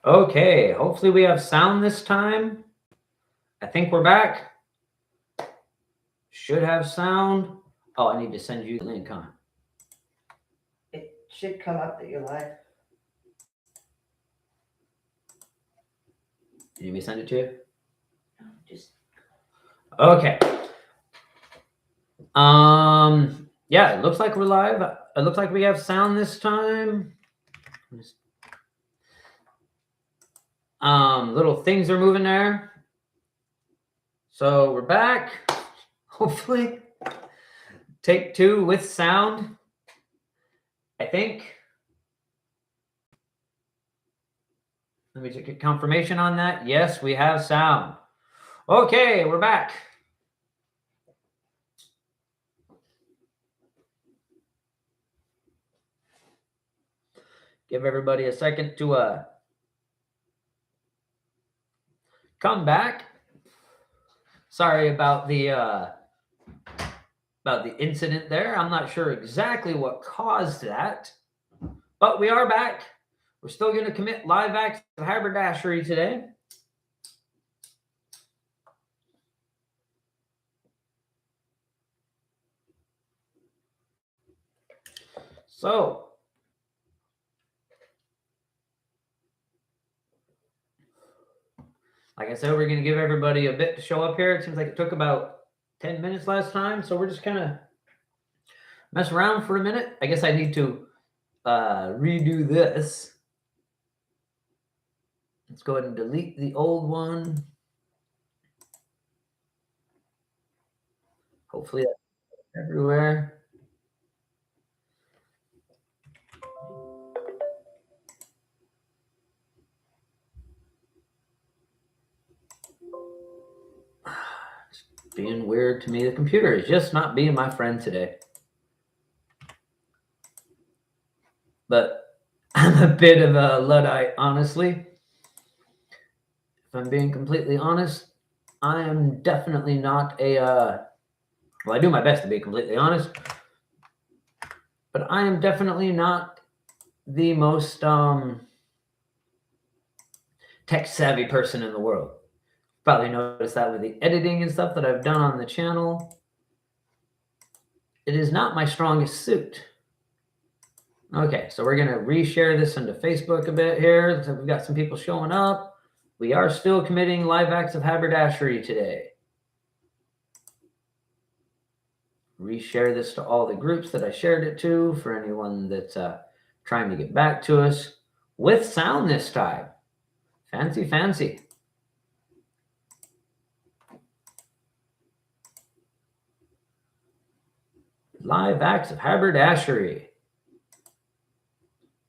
Okay, hopefully we have sound this time. I think we're back. Should have sound. Oh, I need to send you the link, huh? It should come up that you're live. Did you send it to you? No, just Okay. Yeah, it looks like we're live. It looks like we have sound this time. Little things are moving there. So we're back. Hopefully. Take 2 with sound. I think. Let me just get confirmation on that. Yes, we have sound. Okay, we're back. Give everybody a second to come back. Sorry about the incident there. I'm not sure exactly what caused that, but we are back. We're still going to commit live acts of haberdashery today. So, like I said, we're going to give everybody a bit to show up here. It seems like it took about 10 minutes last time, so we're just kind of mess around for a minute. I guess I need to redo this. Let's go ahead and delete the old one. Hopefully that's everywhere. It's being weird to me. The computer is just not being my friend today. But I'm a bit of a Luddite, honestly. If I'm being completely honest, I am definitely not a, well, I do my best to be completely honest, but I am definitely not the most tech-savvy person in the world. Probably noticed that with the editing and stuff that I've done on the channel. It is not my strongest suit. Okay, so we're going to reshare this into Facebook a bit here. Looks like we've got some people showing up. We are still committing live acts of haberdashery today. Reshare this to all the groups that I shared it to for anyone that's trying to get back to us with sound this time. Fancy, fancy. Live acts of haberdashery.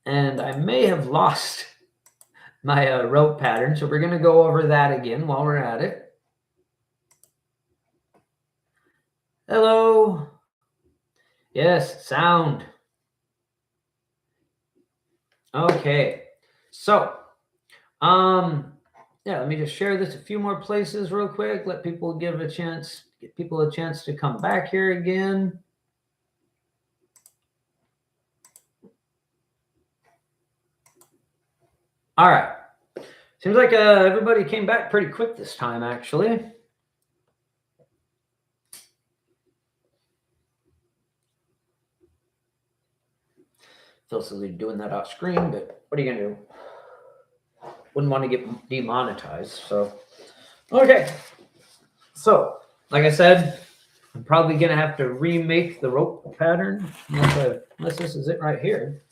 And I may have lost my rope pattern, so we're going to go over that again while we're at it. Hello. Yes, sound. Okay. So, yeah, let me just share this a few more places real quick. Let people give people a chance to come back here again. All right. Seems like everybody came back pretty quick this time, actually. Feel silly doing that off screen, but what are you gonna do? Wouldn't want to get demonetized. So, okay. So, like I said, I'm probably gonna have to remake the rope pattern unless this is it right here.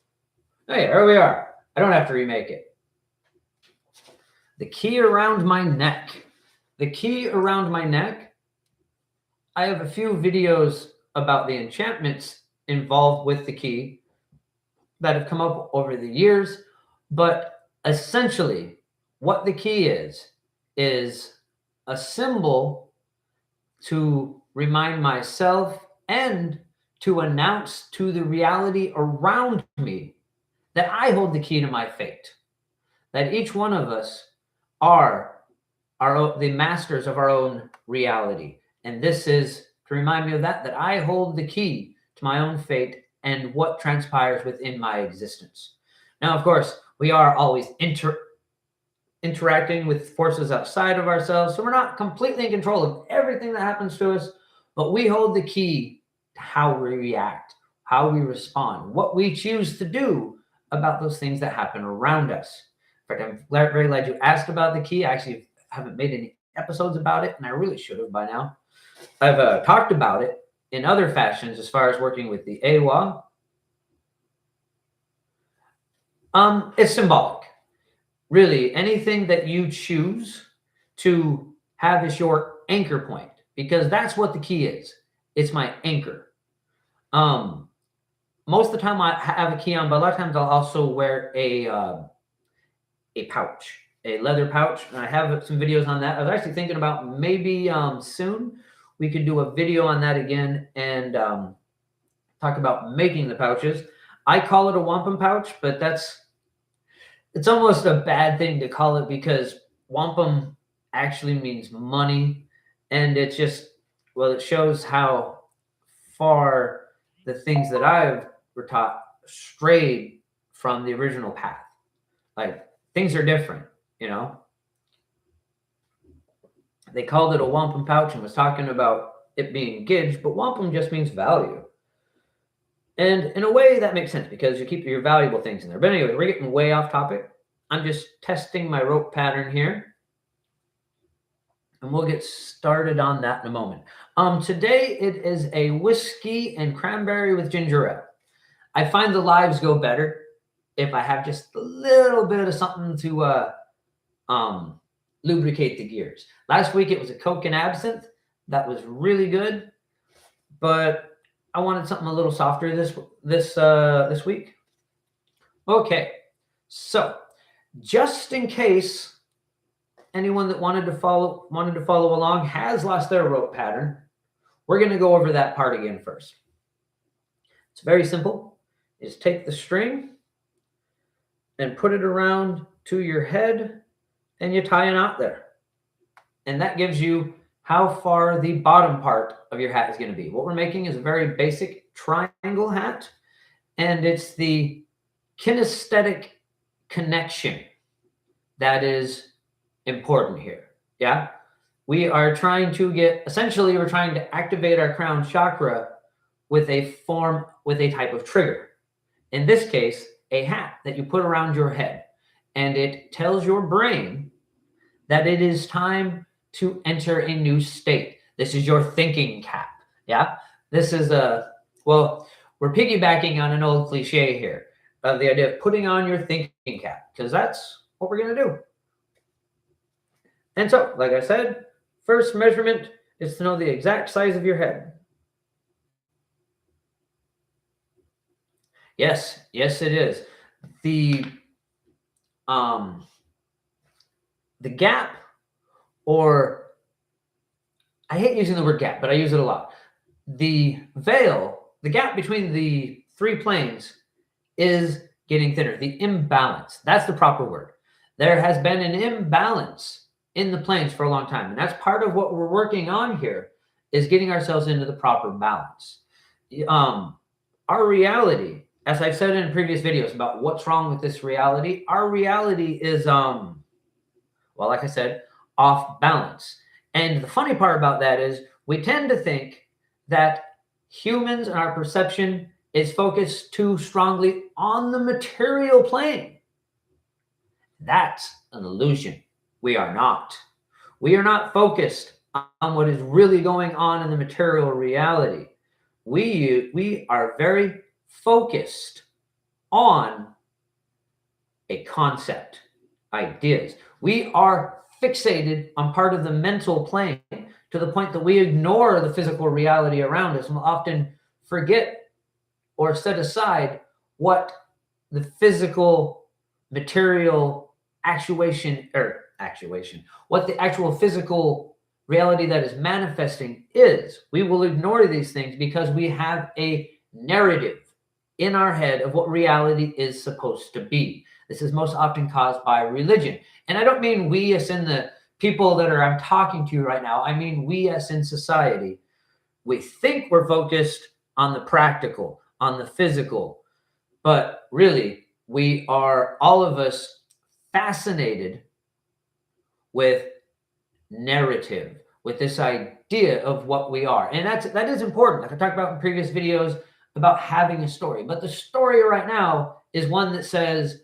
Hey, there we are. I don't have to remake it. The key around my neck. The key around my neck. I have a few videos about the enchantments involved with the key that have come up over the years, but essentially what the key is a symbol to remind myself and to announce to the reality around me that I hold the key to my fate, that each one of us are the masters of our own reality. And this is to remind me of that I hold the key to my own fate and what transpires within my existence. Now, of course, we are always interacting with forces outside of ourselves. So we're not completely in control of everything that happens to us, but we hold the key to how we react, how we respond, what we choose to do about those things that happen around us. In fact, I'm very glad you asked about the key. I actually haven't made any episodes about it, and I really should have by now. I've talked about it in other fashions as far as working with the AWA. It's symbolic. Really, anything that you choose to have as your anchor point, because that's what the key is. It's my anchor. Most of the time I have a key on, but a lot of times I'll also wear a pouch, a leather pouch, and I have some videos on that. I was actually thinking about maybe soon we could do a video on that again and talk about making the pouches. I call it a wampum pouch, but it's almost a bad thing to call it because wampum actually means money, and it shows how far the things that I've were taught strayed from the original path. Like, things are different, you know. They called it a wampum pouch and was talking about it being gidge, but wampum just means value. And in a way that makes sense because you keep your valuable things in there. But anyway, we're getting way off topic. I'm just testing my rope pattern here. And we'll get started on that in a moment. Today it is a whiskey and cranberry with ginger ale. I find the lives go better if I have just a little bit of something to lubricate the gears. Last week it was a Coke and absinthe. That was really good, but I wanted something a little softer this week. Okay, so just in case anyone that wanted to follow along has lost their rope pattern, we're going to go over that part again first. It's very simple. You just take the string and put it around to your head, and you tie a knot there. And that gives you how far the bottom part of your hat is going to be. What we're making is a very basic triangle hat, and it's the kinesthetic connection that is important here. Yeah, we're trying to activate our crown chakra with a type of trigger. In this case, a hat that you put around your head, and it tells your brain that it is time to enter a new state. This is your thinking cap. Yeah, this is we're piggybacking on an old cliche here of the idea of putting on your thinking cap, because that's what we're going to do. And so, like I said, first measurement is to know the exact size of your head. Yes, it is. The gap, or I hate using the word gap, but I use it a lot. The veil, the gap between the three planes is getting thinner. The imbalance, that's the proper word. There has been an imbalance in the planes for a long time. And that's part of what we're working on here, is getting ourselves into the proper balance. Our reality, as I've said in previous videos about what's wrong with this reality, our reality is, like I said, off balance. And the funny part about that is we tend to think that humans and our perception is focused too strongly on the material plane. That's an illusion. We are not. We are not focused on what is really going on in the material reality. We are very focused on a concept, ideas. We are fixated on part of the mental plane to the point that we ignore the physical reality around us and will often forget or set aside what the physical material what the actual physical reality that is manifesting is. We will ignore these things because we have a narrative in our head of what reality is supposed to be. This is most often caused by religion. And I don't mean we as in the people that I'm talking to right now. I mean we as in society. We think we're focused on the practical, on the physical, but really we are, all of us, fascinated with narrative, with this idea of what we are. And that is important. Like I talked about in previous videos about having a story. But the story right now is one that says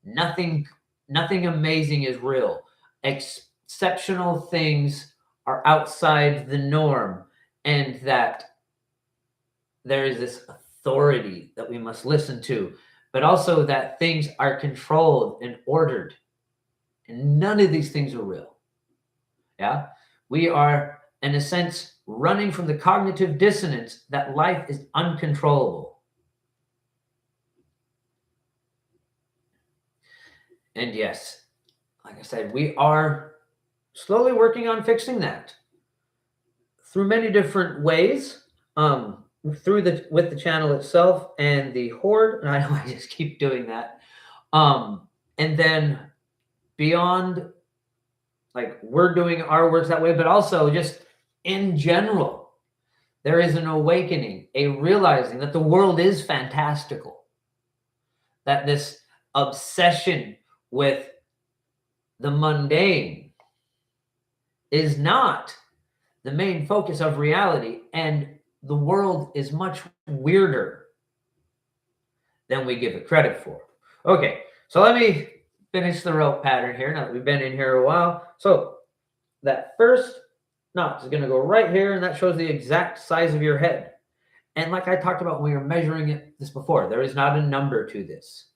nothing amazing is real. Exceptional things are outside the norm, and that there is this authority that we must listen to, but also that things are controlled and ordered. And none of these things are real. Yeah. We are, in a sense, running from the cognitive dissonance that life is uncontrollable. And yes, like I said, we are slowly working on fixing that through many different ways. With the channel itself and the horde, and I know I just keep doing that. And then beyond, like we're doing our works that way, but also just in general, there is an awakening, a realizing that the world is fantastical, that this obsession with the mundane is not the main focus of reality, and the world is much weirder than we give it credit for. Okay, so let me finish the rope pattern here now that we've been in here a while. So that first knot is going to go right here, and that shows the exact size of your head. And like I talked about when we were measuring this before, there is not a number to this.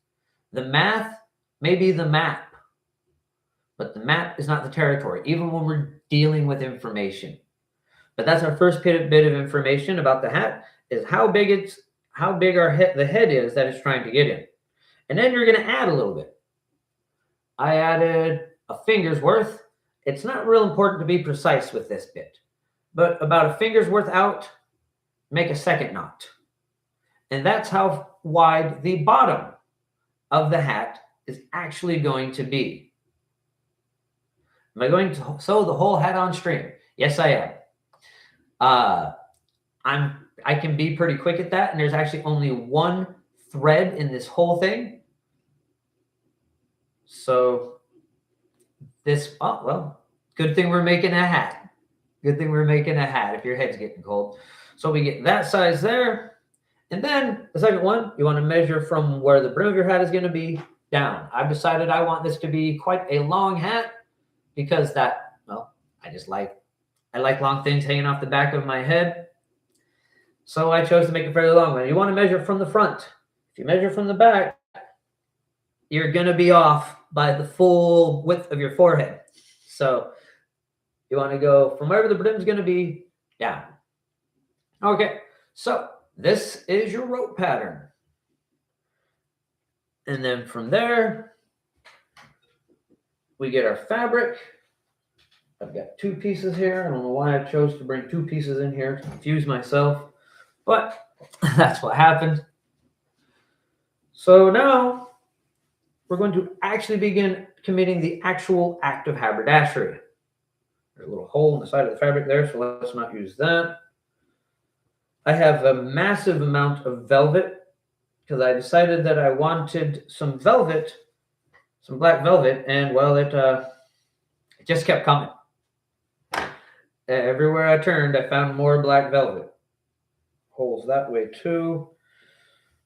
The math may be the map, but the map is not the territory, even when we're dealing with information. But that's our first bit of information about the hat, is how big the head is that it's trying to get in. And then you're going to add a little bit. I added a finger's worth. It's not real important to be precise with this bit, but about a finger's worth out, make a second knot. And that's how wide the bottom of the hat is actually going to be. Am I going to sew the whole hat on string? Yes, I am. I can be pretty quick at that, and there's actually only one thread in this whole thing. So good thing we're making a hat. Good thing we're making a hat if your head's getting cold. So we get that size there. And then the second one, you want to measure from where the brim of your hat is going to be down. I've decided I want this to be quite a long hat because I like long things hanging off the back of my head. So I chose to make a fairly long one. You want to measure from the front. If you measure from the back, you're going to be off by the full width of your forehead. So you want to go from wherever the brim is going to be down. Okay, so this is your rope pattern. And then from there, we get our fabric. I've got two pieces here. I don't know why I chose to bring two pieces in here to confuse myself, but that's what happened. So now we're going to actually begin committing the actual act of haberdashery. There's a little hole in the side of the fabric there, so let's not use that. I have a massive amount of velvet because I decided that I wanted some velvet, some black velvet, and well, it just kept coming. Everywhere I turned, I found more black velvet. Holes that way too.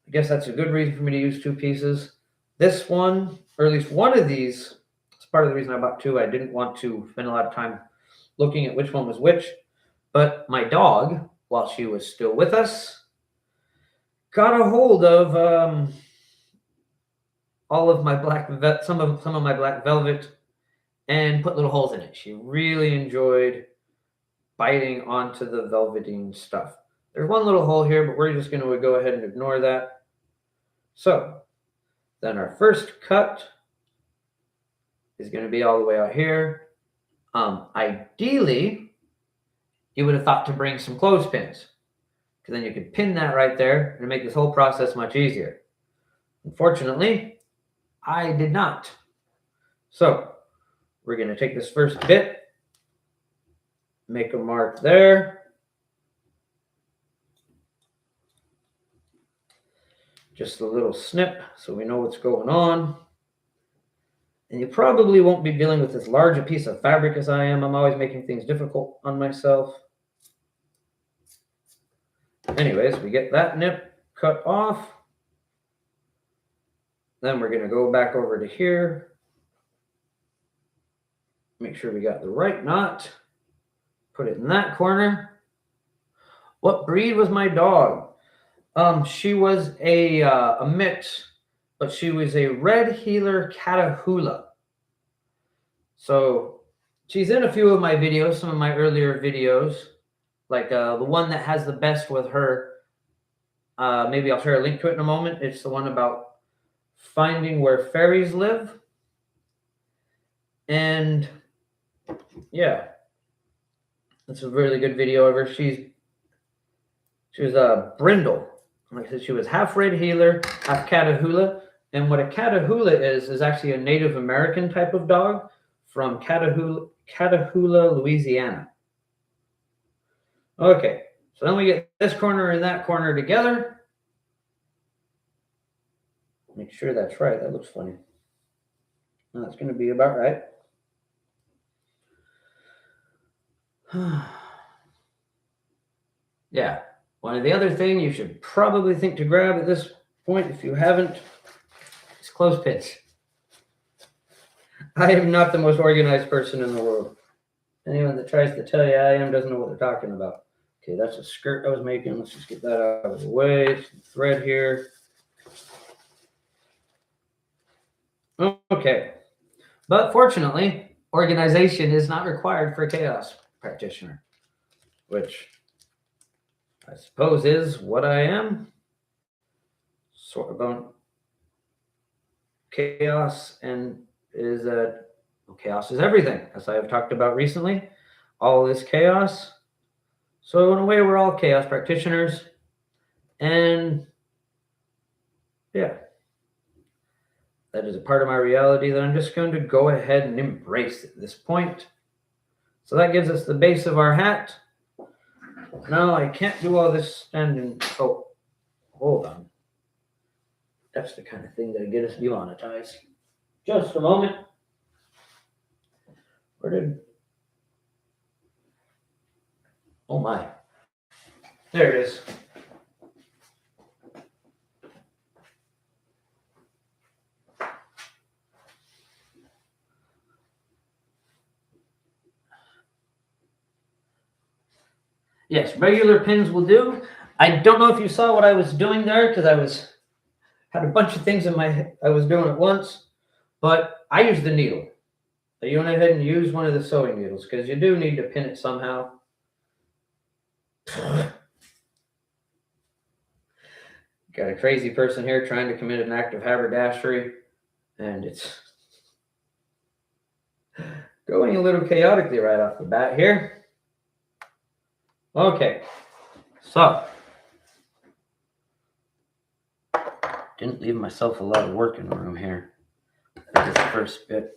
I guess that's a good reason for me to use two pieces. This one, or at least one of these, it's part of the reason I bought two. I didn't want to spend a lot of time looking at which one was which. But my dog, while she was still with us, got a hold of all of my some of my black velvet and put little holes in it. She really enjoyed biting onto the velveteen stuff. There's one little hole here, but we're just going to go ahead and ignore that. So then our first cut is going to be all the way out here. Ideally, you would have thought to bring some clothespins, because then you could pin that right there and make this whole process much easier. Unfortunately, I did not. So we're going to take this first bit, make a mark there. Just a little snip so we know what's going on. And you probably won't be dealing with as large a piece of fabric as I am. I'm always making things difficult on myself. Anyways, we get that nip cut off. Then we're going to go back over to here. Make sure we got the right knot. Put it in that corner. What breed was my dog? She was a mix, but she was a red heeler Catahoula. So she's in a few of my videos, some of my earlier videos, like the one that has the best with her. Maybe I'll share a link to it in a moment. It's the one about finding where fairies live. And yeah, it's a really good video of her. She was a brindle. Like I said, she was half red heeler, half Catahoula. And what a Catahoula is actually a Native American type of dog from Catahoula, Louisiana. Okay, so then we get this corner and that corner together. Make sure that's right. That looks funny. That's going to be about right. Yeah. One of the other thing you should probably think to grab at this point, if you haven't, is clothespins. I am not the most organized person in the world. Anyone that tries to tell you I am doesn't know what they're talking about. Okay, that's a skirt I was making. Let's just get that out of the way. Some thread here. Okay. But fortunately, organization is not required for a chaos practitioner, which I suppose is what I am. Sort of on chaos and is chaos is everything, as I have talked about recently. All is chaos. So in a way, we're all chaos practitioners. And yeah, that is a part of my reality that I'm just going to go ahead and embrace at this point. So that gives us the base of our hat. Now I can't do all this standing. Oh, hold on. That's the kind of thing that'll get us demonetized. Just a moment. Where did... Oh my. There it is. Yes, regular pins will do. I don't know if you saw what I was doing there because I had a bunch of things in my head I was doing at once, but I used the needle. So you went ahead and use one of the sewing needles because you do need to pin it somehow. Got a crazy person here trying to commit an act of haberdashery, and it's going a little chaotically right off the bat here. Okay, so didn't leave myself a lot of working room here for this first bit.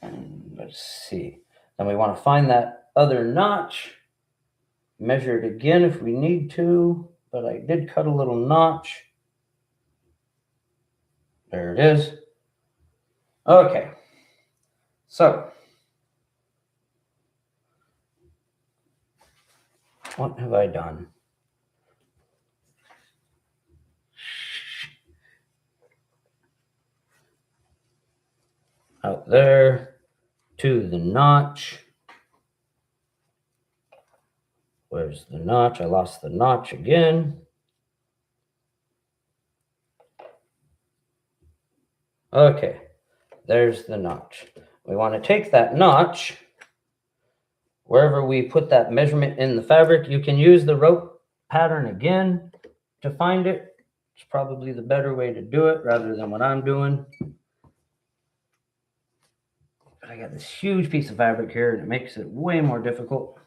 And let's see. Then we want to find that other notch, measure it again if we need to, but I did cut a little notch. There it is. Okay, so what have I done? Out there to the notch. Where's the notch? I lost the notch again. Okay, there's the notch. We want to take that notch wherever we put that measurement in the fabric. You can use the rope pattern again to find it. It's probably the better way to do it rather than what I'm doing. But I got this huge piece of fabric here and it makes it way more difficult.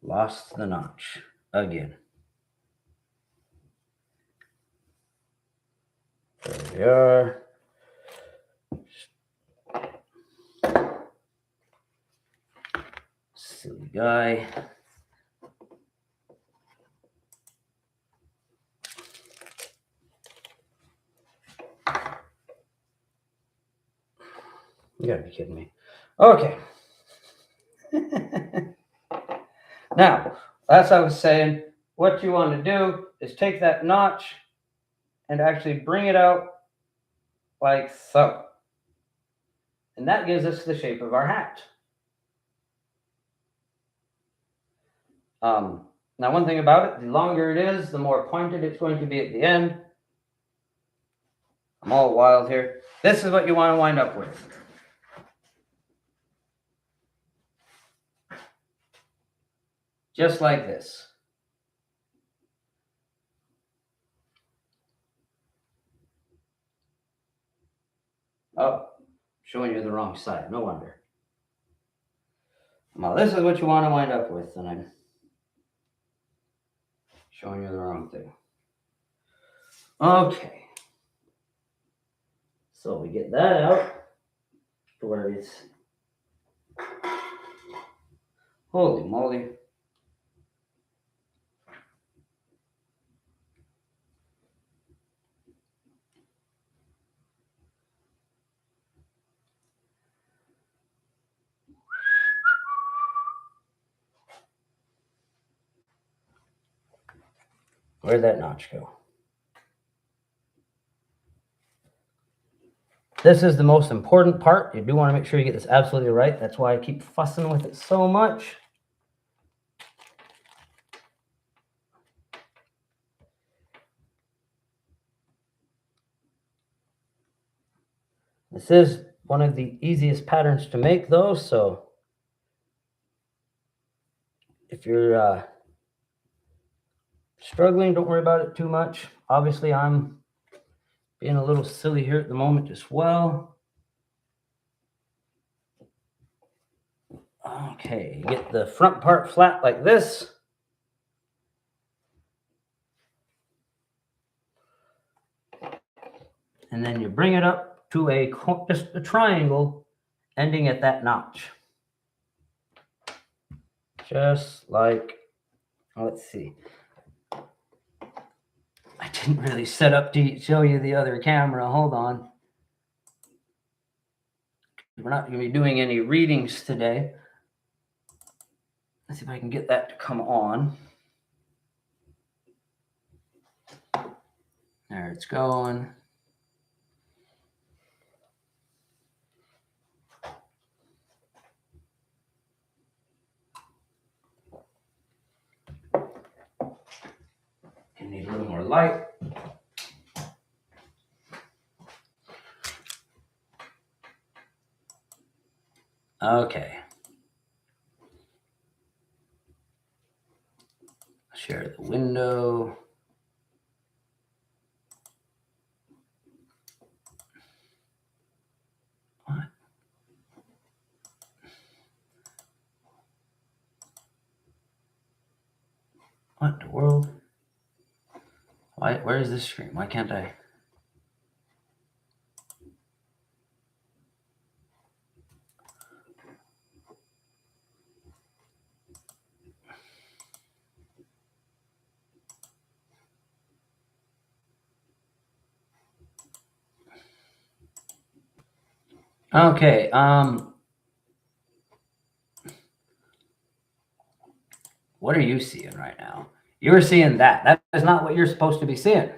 Lost the notch again. There we are. guy. You gotta be kidding me. Okay. Now, as I was saying, what you want to do is take that notch and actually bring it out like so. And that gives us the shape of our hat. Now, one thing about it, the longer it is, the more pointed it's going to be at the end. I'm all wild here. This is what you want to wind up with. Just like this. Oh, showing you the wrong side. No wonder. Now, this is what you want to wind up with, and I'm showing you the wrong thing. Okay. So we get that out to where it's, holy moly. Where'd that notch go? This is the most important part. You do want to make sure you get this absolutely right. That's why I keep fussing with it so much. This is one of the easiest patterns to make though, so if you're struggling, don't worry about it too much. Obviously, I'm being a little silly here at the moment as well. Okay, get the front part flat like this. And then you bring it up to just a triangle ending at that notch. Just like, let's see. I didn't really set up to show you the other camera. Hold on. We're not going to be doing any readings today. Let's see if I can get that to come on. There it's going. You need a little more light. Okay. Share the window. What? What in the world? Why? Where is this screen? Why can't I? Okay. What are you seeing right now? You're seeing that. That is not what you're supposed to be seeing.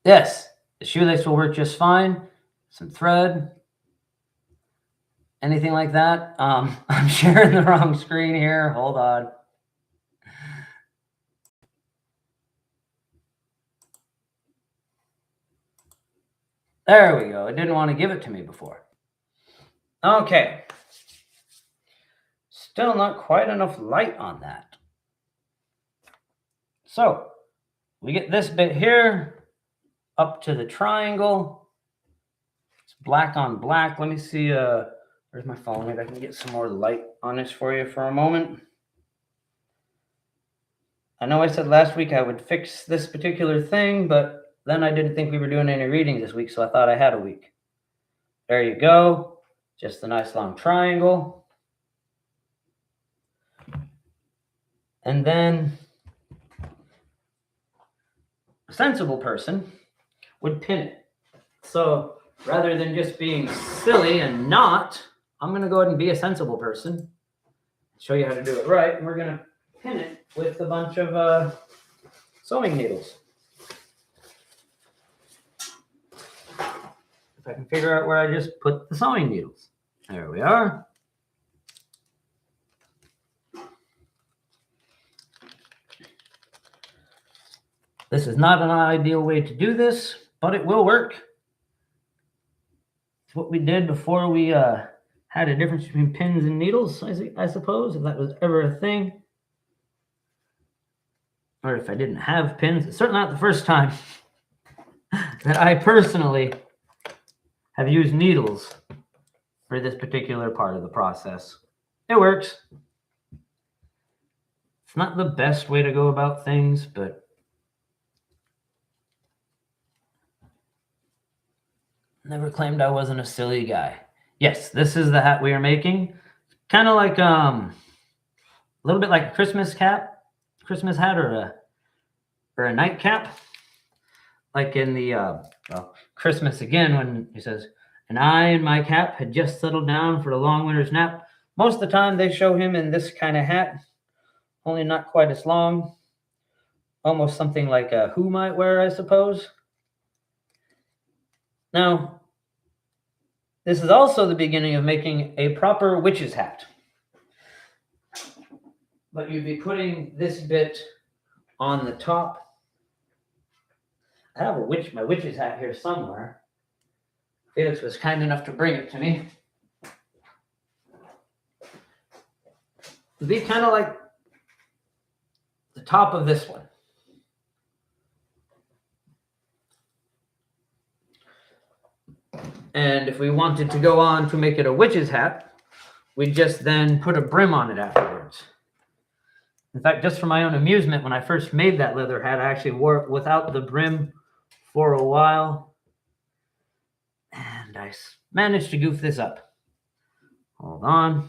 Yes, the shoelace will work just fine. Some thread. Anything like that. I'm sharing the wrong screen here. Hold on. There we go. It didn't want to give it to me before. Okay. Still not quite enough light on that. So we get this bit here up to the triangle. It's black on black. Let me see. Where's my phone? Maybe I can get some more light on this for you for a moment. I know I said last week I would fix this particular thing, but then I didn't think we were doing any readings this week, so I thought I had a week. There you go. Just a nice long triangle. And then a sensible person would pin it. So rather than just being silly and not, I'm going to go ahead and be a sensible person, show you how to do it right. And we're going to pin it with a bunch of sewing needles. If I can figure out where I just put the sewing needles. There we are. This is not an ideal way to do this, but it will work. It's what we did before we had a difference between pins and needles, I suppose, if that was ever a thing. Or if I didn't have pins. It's certainly not the first time that I personally have used needles for this particular part of the process. It works. It's not the best way to go about things, but never claimed I wasn't a silly guy. Yes, this is the hat we are making. Kind of like a little bit like a Christmas hat, or a nightcap. Like in the Christmas again, when he says, "And I and my cap had just settled down for a long winter's nap." Most of the time they show him in this kind of hat, only not quite as long. Almost something like a Who might wear, I suppose. Now, this is also the beginning of making a proper witch's hat. But you'd be putting this bit on the top. I have my witch's hat here somewhere. Felix was kind enough to bring it to me. It'd be kind of like the top of this one. And if we wanted to go on to make it a witch's hat, we'd just then put a brim on it afterwards. In fact, just for my own amusement, when I first made that leather hat, I actually wore it without the brim for a while. And I managed to goof this up. Hold on.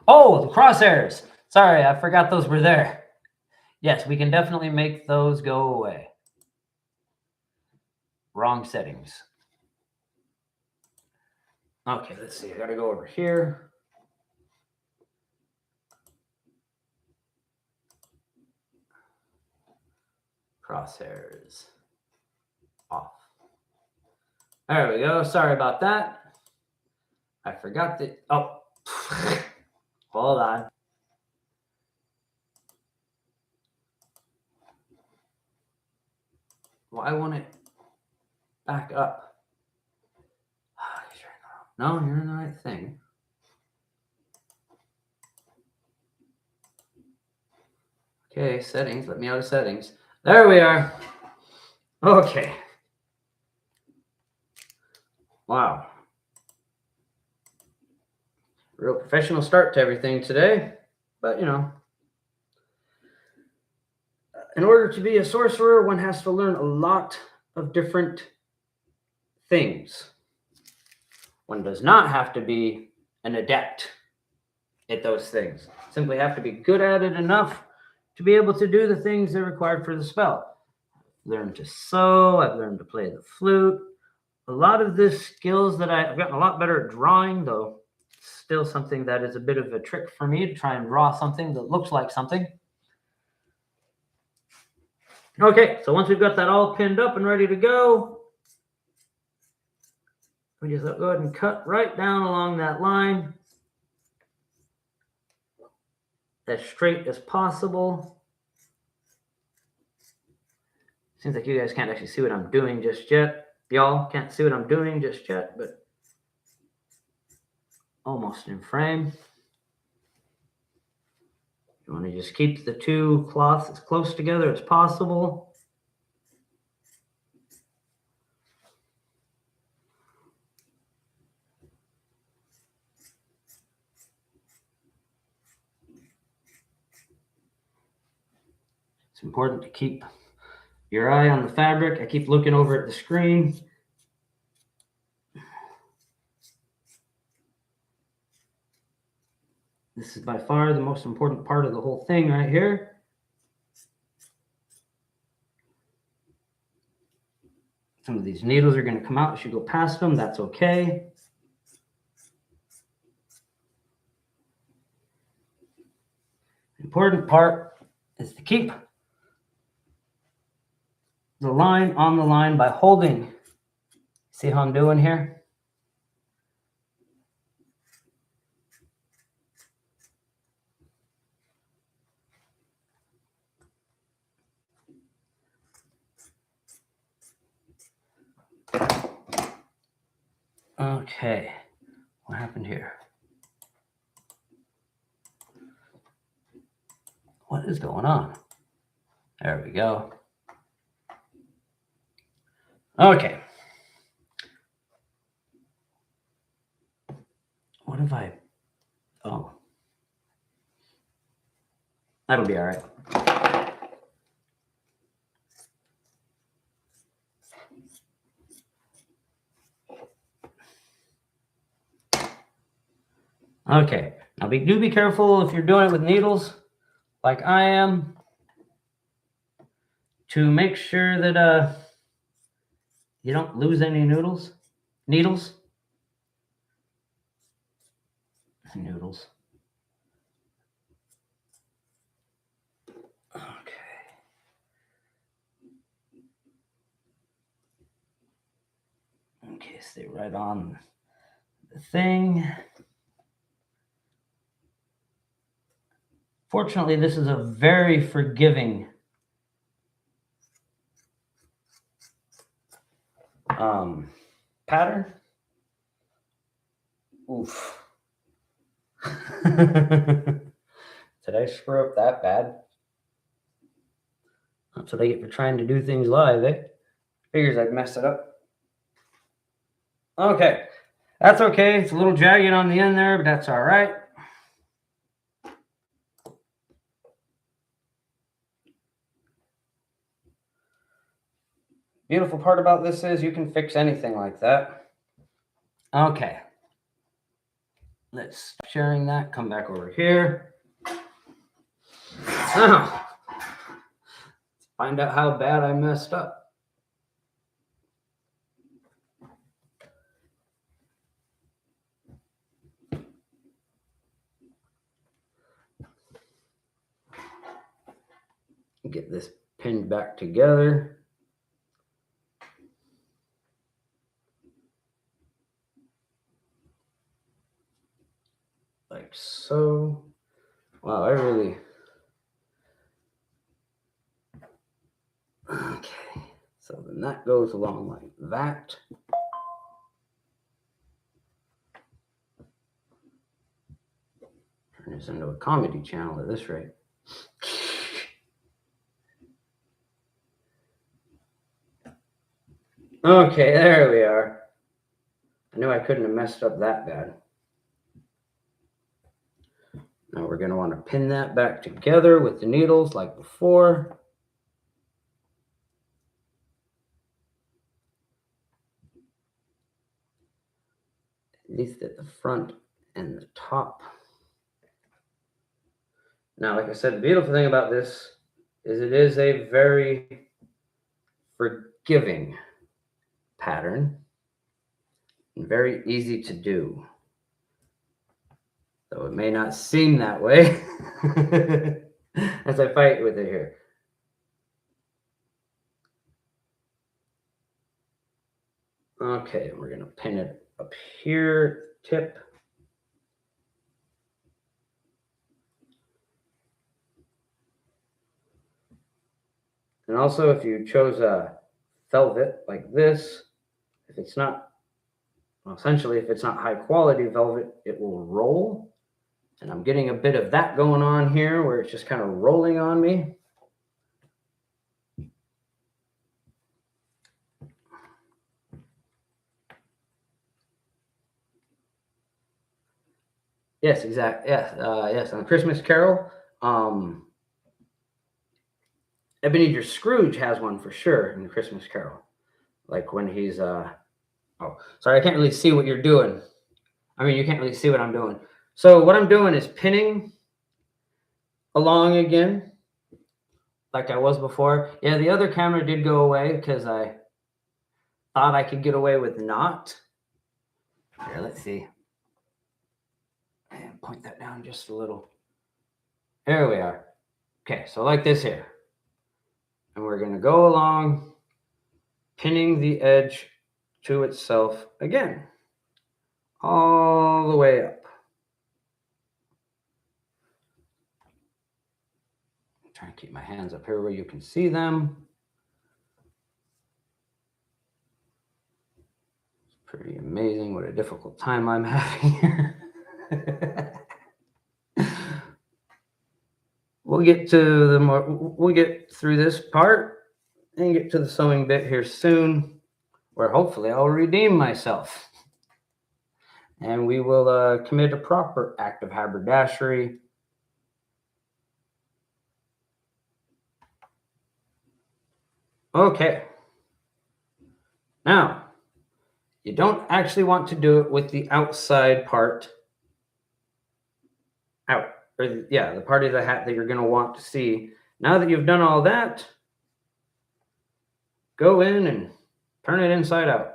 Oh, the crosshairs. Sorry, I forgot those were there. Yes, we can definitely make those go away. Wrong settings. Okay, let's see. I got to go over here. Crosshairs off. There we go. Sorry about that. I forgot that. Oh, hold on. Why won't it back up? No, you're in the right thing. Okay, settings. Let me out of settings. There we are. Okay. Wow. Real professional start to everything today. But, you know, in order to be a sorcerer, one has to learn a lot of different things. One does not have to be an adept at those things. Simply have to be good at it enough to be able to do the things that are required for the spell. I've learned to sew. I've learned to play the flute. A lot of the skills that I've gotten a lot better at drawing, though still something that is a bit of a trick for me to try and draw something that looks like something. Okay, so once we've got that all pinned up and ready to go, we just go ahead and cut right down along that line as straight as possible. Seems like you guys can't actually see what I'm doing just yet. Y'all can't see what I'm doing just yet, but almost in frame. You want to just keep the two cloths as close together as possible. It's important to keep your eye on the fabric. I keep looking over at the screen. This is by far the most important part of the whole thing right here. Some of these needles are going to come out as you go past them. That's okay. Important part is to keep the line on the line by holding. See how I'm doing here? Okay, what happened here? What is going on? There we go. Okay. What if I... Oh. That'll be all right. Okay. Now do be careful if you're doing it with needles, like I am, to make sure that you don't lose any needles. Noodles. Okay. Okay, stay right on the thing. Fortunately, this is a very forgiving pattern. Oof. Did I screw up that bad? That's what I get for trying to do things live, eh? Figures I'd mess it up. Okay, that's okay. It's a little jagged on the end there, but that's all right. Beautiful part about this is you can fix anything like that. Okay. Let's stop sharing that. Come back over here. Now, let's find out how bad I messed up. Get this pinned back together. Like so. Wow, I really... Okay, so then that goes along like that. Turn this into a comedy channel at this rate. Okay, there we are. I knew I couldn't have messed up that bad. Now we're going to want to pin that back together with the needles like before. At least at the front and the top. Now, like I said, the beautiful thing about this is it is a very forgiving pattern and very easy to do. Though it may not seem that way as I fight with it here. Okay, we're going to pin it up here, tip. And also, if you chose a velvet like this, if it's not, well, essentially, if it's not high quality velvet, it will roll. And I'm getting a bit of that going on here where it's just kind of rolling on me. Yes, exactly. Yes, yes. On Christmas Carol, Ebenezer Scrooge has one for sure in the Christmas Carol. Like when he's oh, sorry, I can't really see what you're doing. I mean, you can't really see what I'm doing. So what I'm doing is pinning along again, like I was before. Yeah, the other camera did go away because I thought I could get away with not. Here, let's see. And point that down just a little. There we are. Okay, so like this here. And we're going to go along, pinning the edge to itself again, all the way up. I'm trying to keep my hands up here where you can see them. It's pretty amazing what a difficult time I'm having here. We'll get through this part and get to the sewing bit here soon, where hopefully I'll redeem myself. And we will commit a proper act of haberdashery. Okay. Now, you don't actually want to do it with the outside part out. Or the part of the hat that you're going to want to see. Now that you've done all that, go in and turn it inside out.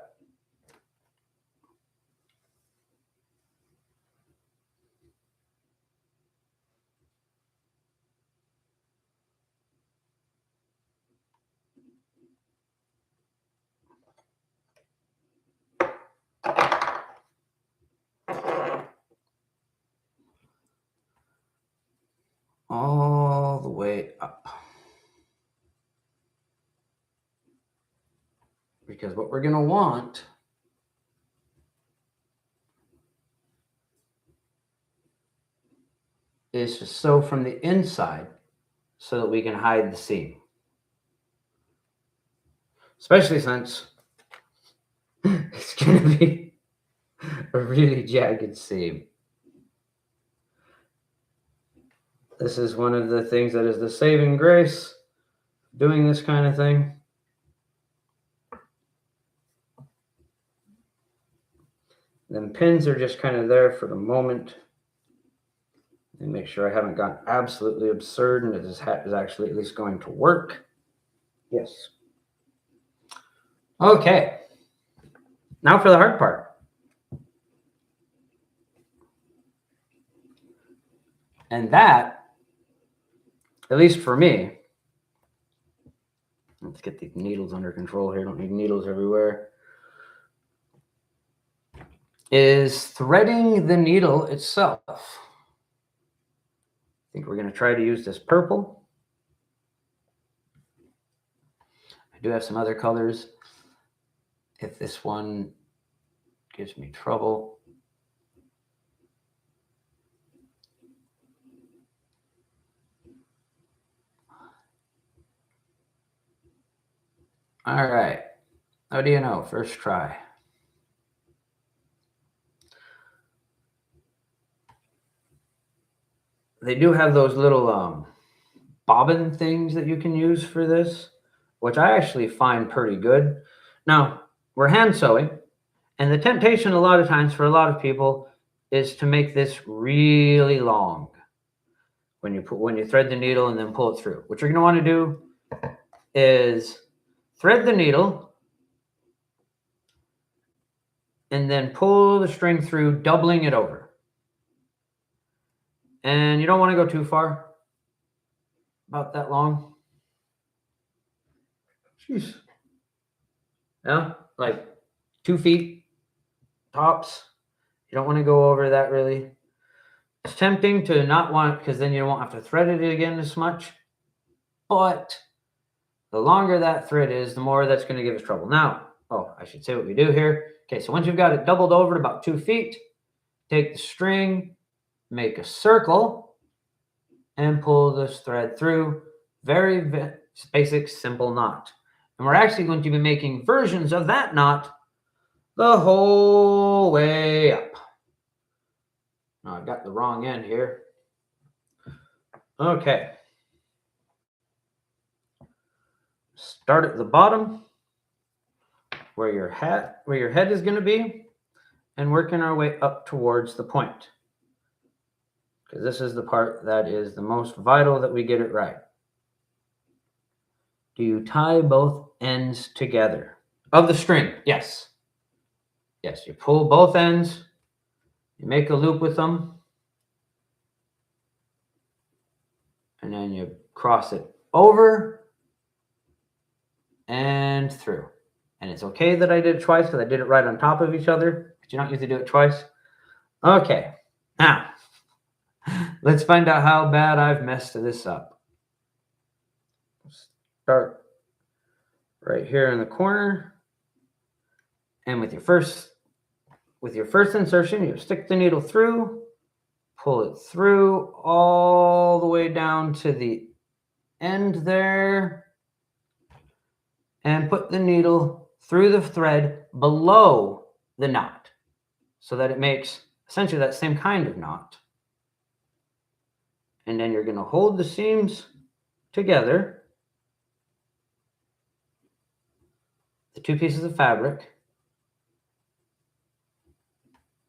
All the way up. Because what we're going to want is to sew from the inside so that we can hide the seam. Especially since it's going to be a really jagged seam. This is one of the things that is the saving grace of doing this kind of thing. Then pins are just kind of there for the moment. And make sure I haven't gone absolutely absurd and that this hat is actually at least going to work. Yes. Okay. Now for the hard part. And that, at least for me, let's get these needles under control here. Don't need needles everywhere. Is threading the needle itself. I think we're going to try to use this purple. I do have some other colors. If this one gives me trouble. All right. How do you know? First try. They do have those little bobbin things that you can use for this, which I actually find pretty good. Now, we're hand sewing, and the temptation a lot of times for a lot of people is to make this really long when you thread the needle and then pull it through. What you're going to want to do is thread the needle and then pull the string through, doubling it over. And you don't want to go too far, about that long. Jeez. Yeah, like 2 feet tops. You don't want to go over that really. It's tempting to not want, because then you won't have to thread it again as much. But the longer that thread is, the more that's going to give us trouble. Now, I should say what we do here. Okay, so once you've got it doubled over to about 2 feet, take the string, make a circle, and pull this thread through. Very basic, simple knot. And we're actually going to be making versions of that knot the whole way up. Now, I got the wrong end here. Okay. Start at the bottom where your head is going to be, and working our way up towards the point. because this is the part that is the most vital that we get it right. Do you tie both ends together of the string? Yes. Yes, you pull both ends, you make a loop with them, and then you cross it over and through. And it's okay that I did it twice because I did it right on top of each other, but you don't usually do it twice. Okay, now let's find out how bad I've messed this up. Start right here in the corner, and with your first insertion, you stick the needle through, pull it through all the way down to the end there, and put the needle through the thread below the knot so that it makes essentially that same kind of knot. And then you're going to hold the seams together, the two pieces of fabric,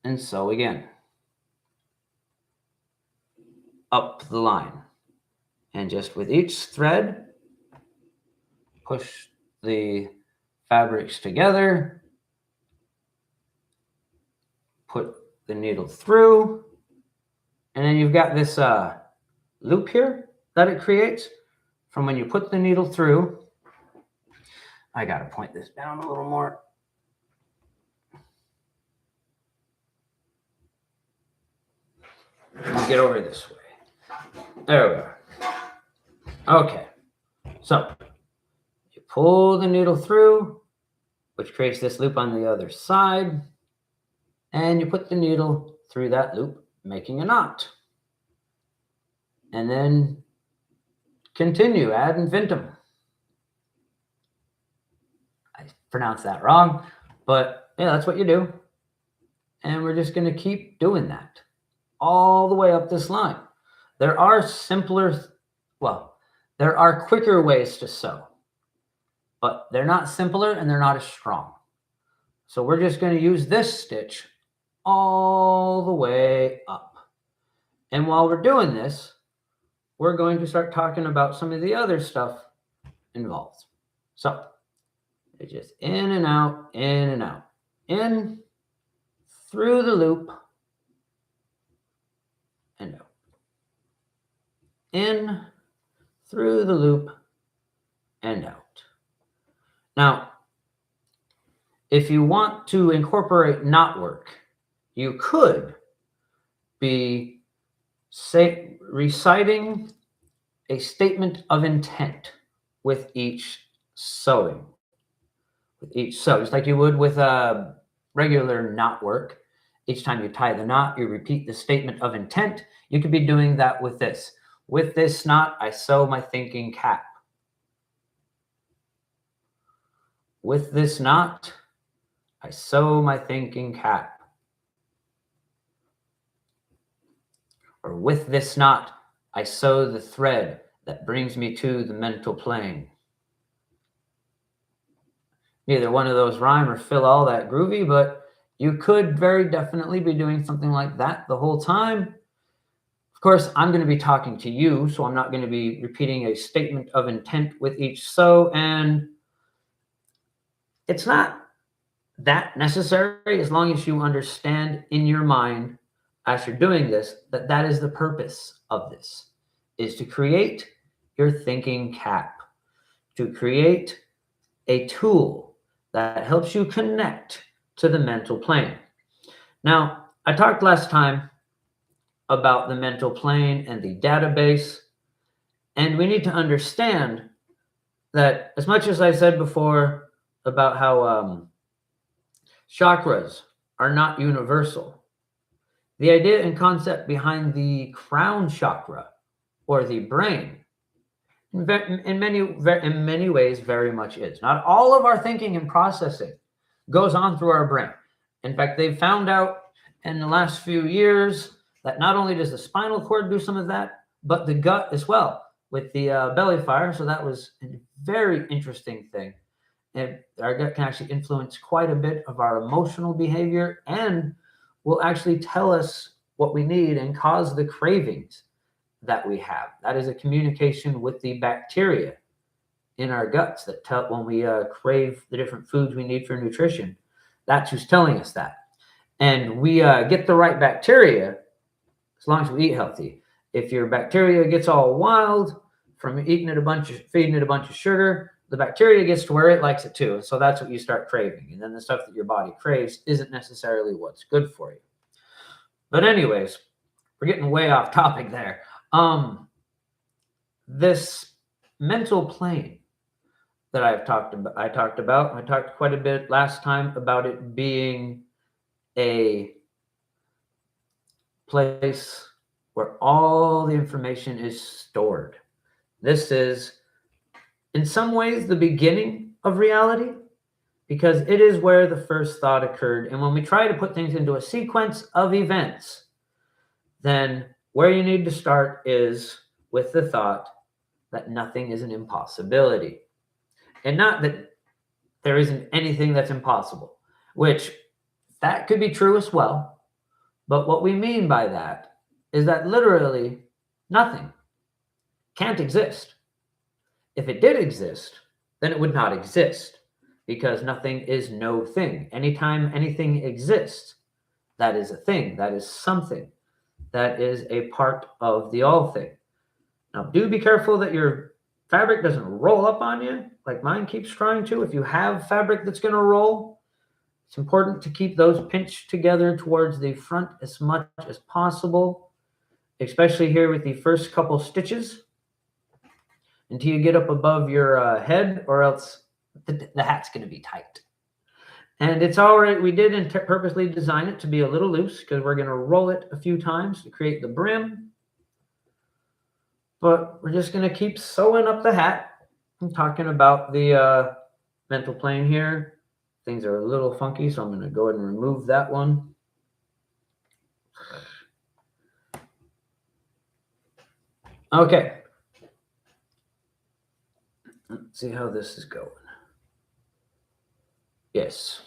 and sew again up the line. And just with each thread, push the fabrics together, put the needle through, and then you've got this loop here that it creates from when you put the needle through. I got to point this down a little more. Get over this way. There we go. Okay, so you pull the needle through, which creates this loop on the other side, and you put the needle through that loop, making a knot. And then continue ad infinitum. I pronounced that wrong, but yeah, that's what you do. And we're just going to keep doing that all the way up this line. There are there are quicker ways to sew, but they're not simpler and they're not as strong. So we're just going to use this stitch all the way up. And while we're doing this, we're going to start talking about some of the other stuff involved. So it's just in and out, in and out, in, through the loop, and out. In, through the loop, and out. Now, if you want to incorporate knot work, you could be reciting a statement of intent with each sewing. With each sew, just like you would with a regular knot work. Each time you tie the knot, you repeat the statement of intent. You could be doing that with this. With this knot, I sew my thinking cap. With this knot, I sew my thinking cap. Or with this knot, I sew the thread that brings me to the mental plane. Neither one of those rhyme or feel all that groovy, but you could very definitely be doing something like that the whole time. Of course, I'm going to be talking to you, so I'm not going to be repeating a statement of intent with each sew, and it's not that necessary as long as you understand in your mind as you're doing this that that is the purpose of this, is to create your thinking cap, to create a tool that helps you connect to the mental plane. Now, I talked last time about the mental plane and the database, and we need to understand that as much as I said before about how chakras are not universal, the idea and concept behind the crown chakra or the brain in many ways very much is. Not all of our thinking and processing goes on through our brain. In fact, they've found out in the last few years that not only does the spinal cord do some of that, but the gut as well with the belly fire. So that was a very interesting thing. And our gut can actually influence quite a bit of our emotional behavior and will actually tell us what we need and cause the cravings that we have. That is a communication with the bacteria in our guts that tell when we crave the different foods we need for nutrition. That's who's telling us that. And we get the right bacteria as long as we eat healthy. If your bacteria gets all wild from feeding it a bunch of sugar, the bacteria gets to where it likes it too. So that's what you start craving. And then the stuff that your body craves isn't necessarily what's good for you. But anyways, we're getting way off topic there. This mental plane that I talked quite a bit last time about it being a place where all the information is stored. This is, in some ways, the beginning of reality, because it is where the first thought occurred. And when we try to put things into a sequence of events, then where you need to start is with the thought that nothing is an impossibility. And not that there isn't anything that's impossible, which that could be true as well. But what we mean by that is that literally nothing can't exist. If it did exist, then it would not exist, because nothing is no thing. Anytime anything exists, that is a thing, that is something, that is a part of the all thing. Now, do be careful that your fabric doesn't roll up on you, like mine keeps trying to. If you have fabric that's going to roll, it's important to keep those pinched together towards the front as much as possible, especially here with the first couple stitches, until you get up above your head, or else the hat's going to be tight. And it's all right. We did purposely design it to be a little loose because we're going to roll it a few times to create the brim. But we're just going to keep sewing up the hat. I'm talking about the mental plane here. Things are a little funky, so I'm going to go ahead and remove that one. Okay. Let's see how this is going. Yes.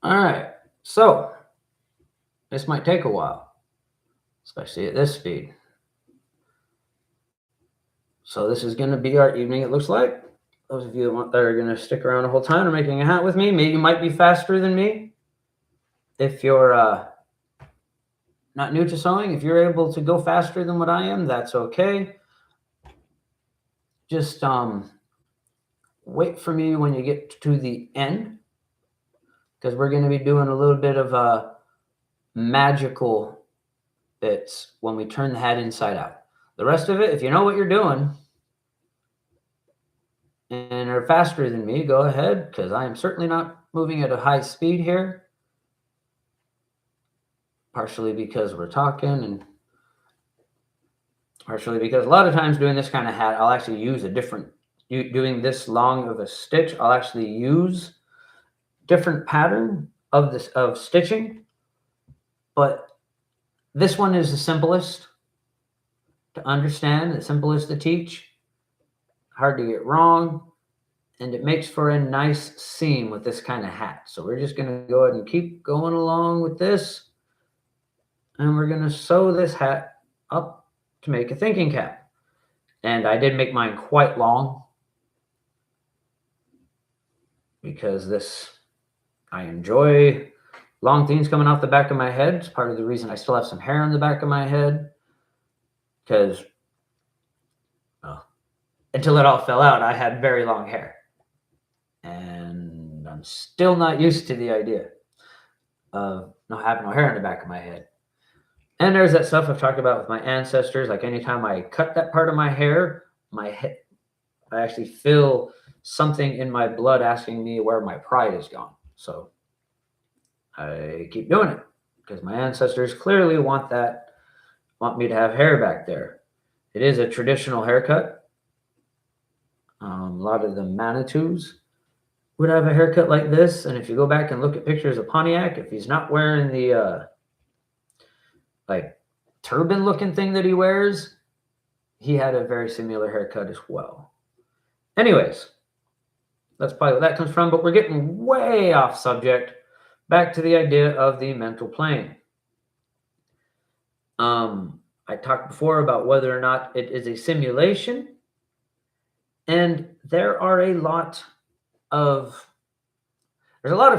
All right. So this might take a while, especially at this speed. So this is going to be our evening, it looks like. Those of you that are going to stick around the whole time or making a hat with me, maybe you might be faster than me. If you're not new to sewing, if you're able to go faster than what I am, that's okay. Just wait for me when you get to the end, because we're going to be doing a little bit of magical bits when we turn the hat inside out. The rest of it, if you know what you're doing and are faster than me, go ahead, because I am certainly not moving at a high speed here. Partially because we're talking, and partially because a lot of times doing this kind of hat, I'll actually use a different, doing this long of a stitch, I'll actually use different pattern of stitching. But this one is the simplest to understand, the simplest to teach, hard to get wrong, and it makes for a nice seam with this kind of hat. So we're just going to go ahead and keep going along with this, and we're going to sew this hat up to make a thinking cap. And I did make mine quite long because I enjoy long things coming off the back of my head. It's part of the reason I still have some hair on the back of my head, because until it all fell out, I had very long hair. And I'm still not used to the idea of not having no hair on the back of my head. And there's that stuff I've talked about with my ancestors. Like anytime I cut that part of my hair, I actually feel something in my blood asking me where my pride is gone. So I keep doing it because my ancestors clearly want me to have hair back there. It is a traditional haircut. A lot of the Manitous would have a haircut like this. And if you go back and look at pictures of Pontiac, if he's not wearing the like turban looking thing that he wears, he had a very similar haircut as well. Anyways, that's probably where that comes from, but we're getting way off subject. Back to the idea of the mental plane. I talked before about whether or not it is a simulation, and there's a lot of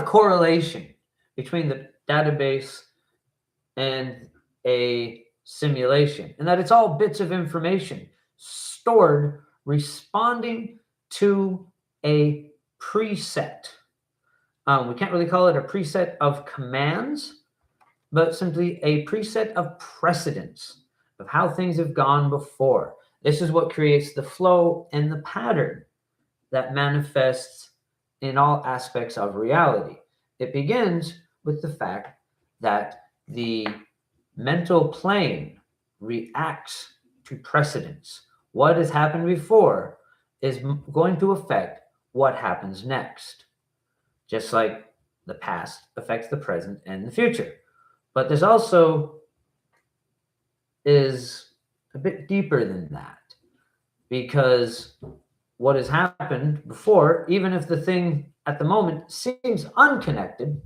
correlation between the database and a simulation, and that it's all bits of information stored responding to a preset. We can't really call it a preset of commands, but simply a preset of precedence of how things have gone before. This is what creates the flow and the pattern that manifests in all aspects of reality. It begins with the fact that the mental plane reacts to precedence. What has happened before is going to affect what happens next, just like the past affects the present and the future. But this also is a bit deeper than that, because what has happened before, even if the thing at the moment seems unconnected,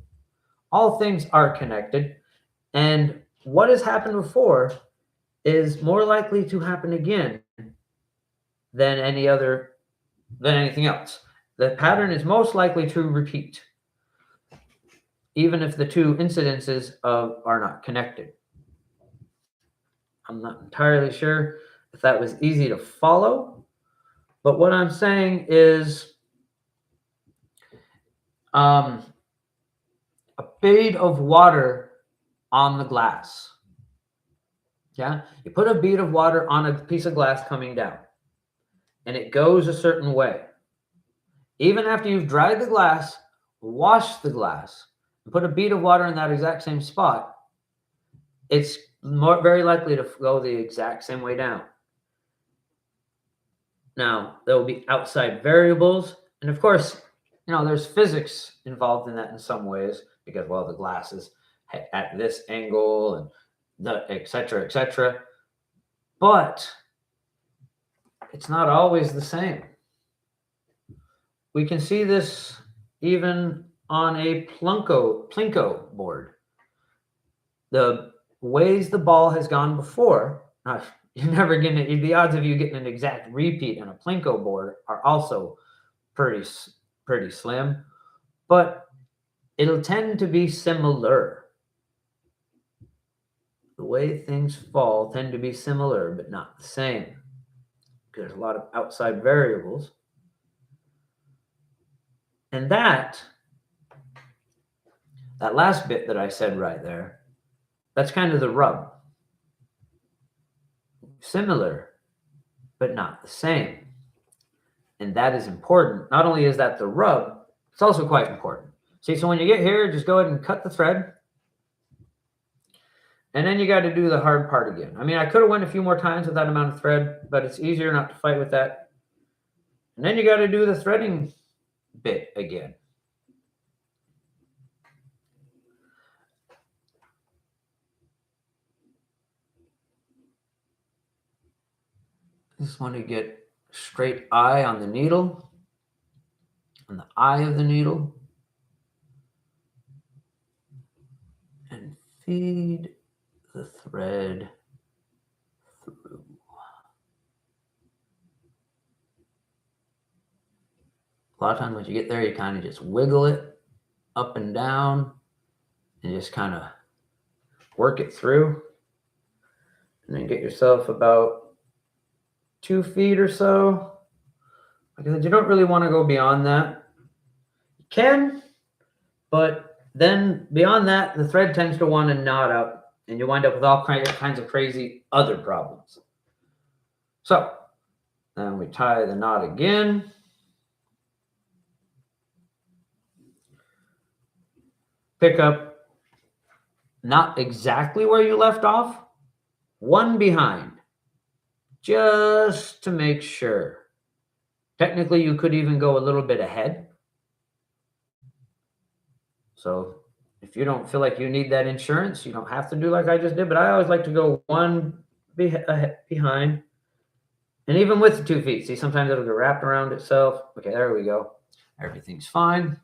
all things are connected, and what has happened before is more likely to happen again than anything else. The pattern is most likely to repeat, even if the two incidences are not connected. I'm not entirely sure if that was easy to follow, but what I'm saying is a bead of water on the glass. Yeah, you put a bead of water on a piece of glass coming down, and it goes a certain way. Even after you've dried the glass, washed the glass, and put a bead of water in that exact same spot, it's very likely to go the exact same way down. Now, there will be outside variables, and of course, there's physics involved in that in some ways, because, well, the glass is at this angle and et cetera, et cetera. But it's not always the same. We can see this even on a Plinko board. The ways the ball has gone before, you're never going to, the odds of you getting an exact repeat on a Plinko board are also pretty slim, but it'll tend to be similar. The way things fall tend to be similar, but not the same. There's a lot of outside variables. And that last bit that I said right there, that's kind of the rub. Similar, but not the same. And that is important. Not only is that the rub, it's also quite important. See, so when you get here, just go ahead and cut the thread. And then you got to do the hard part again. I mean, I could have went a few more times with that amount of thread, but it's easier not to fight with that. And then you got to do the threading bit again. Just want to get a straight eye on the needle, on the eye of the needle, and feed the thread through. A lot of times when you get there, you kind of just wiggle it up and down and just kind of work it through, and then get yourself about 2 feet or so. Because you don't really want to go beyond that. You can, but then beyond that, the thread tends to want to knot up, and you wind up with all kinds of crazy other problems. So then we tie the knot again. Pick up not exactly where you left off, one behind, just to make sure. Technically, you could even go a little bit ahead. So if you don't feel like you need that insurance, you don't have to do like I just did, but I always like to go one behind. And even with the 2 feet, see, sometimes it'll get wrapped around itself. Okay, there we go. Everything's fine.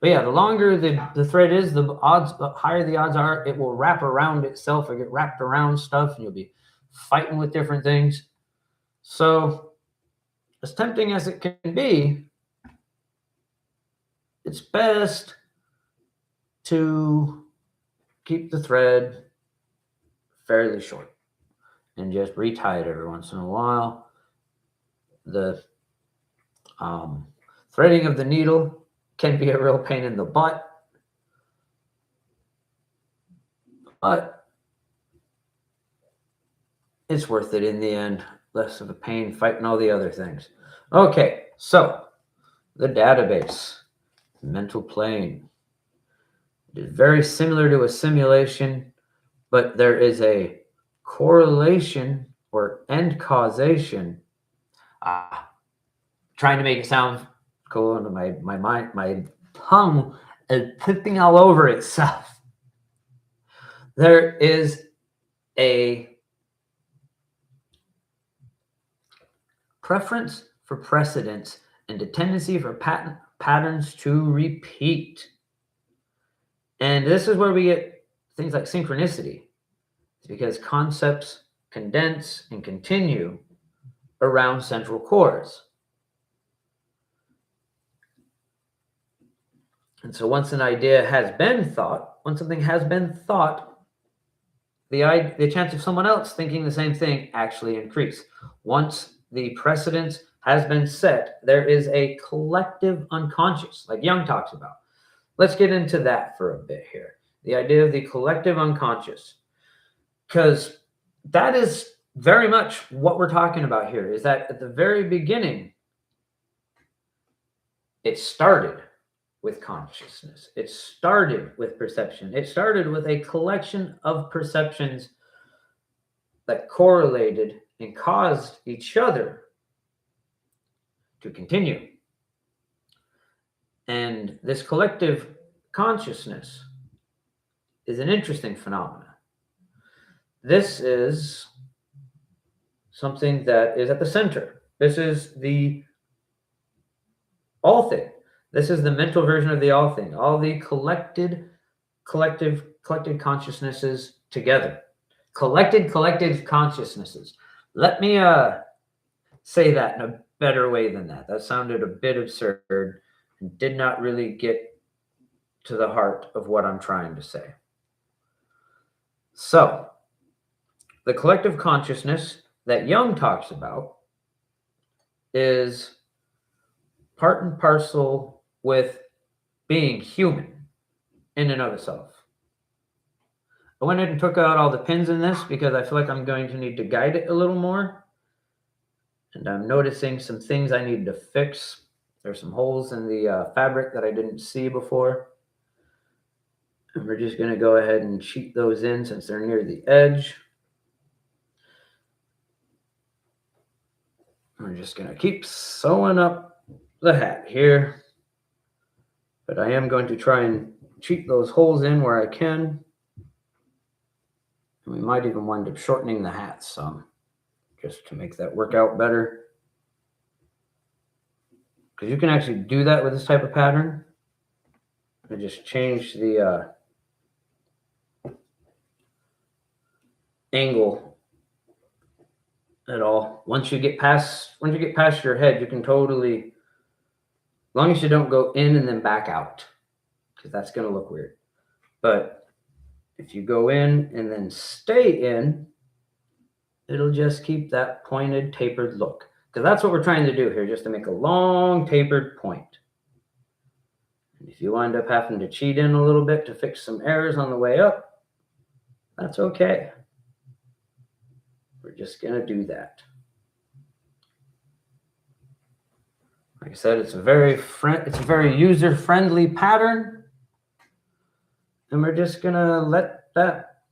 But yeah, the longer the thread is, the higher the odds are it will wrap around itself or get wrapped around stuff, and you'll be fighting with different things. So, as tempting as it can be, it's best to keep the thread fairly short and just retie it every once in a while. The threading of the needle can be a real pain in the butt, but it's worth it in the end. Less of a pain fighting all the other things. Okay, so the database, mental plane. It is very similar to a simulation, but there is a correlation or end causation. Trying to make it sound cool, and my tongue is tipping all over itself. There is a preference for precedence and a tendency for patterns to repeat. And this is where we get things like synchronicity. It's because concepts condense and continue around central cores. And so once an idea has been thought, once something has been thought, the chance of someone else thinking the same thing actually increase. Once the precedence has been set, there is a collective unconscious, like Jung talks about. Let's get into that for a bit here. The idea of the collective unconscious, because that is very much what we're talking about here, is that at the very beginning, it started with consciousness. It started with perception. It started with a collection of perceptions that correlated and caused each other to continue. And this collective consciousness is an interesting phenomenon. This is something that is at the center. This is the all thing. This is the mental version of the all thing. All the collected consciousnesses together. Collected consciousnesses. Let me say that in a better way than that. That sounded a bit absurd and did not really get to the heart of what I'm trying to say. So, the collective consciousness that Jung talks about is part and parcel with being human in and of itself. I went ahead and took out all the pins in this because I feel like I'm going to need to guide it a little more. And I'm noticing some things I need to fix. There's some holes in the fabric that I didn't see before. And we're just going to go ahead and cheat those in since they're near the edge. We're just going to keep sewing up the hat here. But I am going to try and cheat those holes in where I can. And we might even wind up shortening the hat some, just to make that work out better. Because you can actually do that with this type of pattern. I just change the angle at all. Once you get past your head, you can totally, as long as you don't go in and then back out, because that's going to look weird. But if you go in and then stay in, it'll just keep that pointed, tapered look. Because that's what we're trying to do here, just to make a long, tapered point. And if you wind up having to cheat in a little bit to fix some errors on the way up, that's okay. We're just going to do that. Like I said, it's a very user-friendly pattern. And we're just going to let that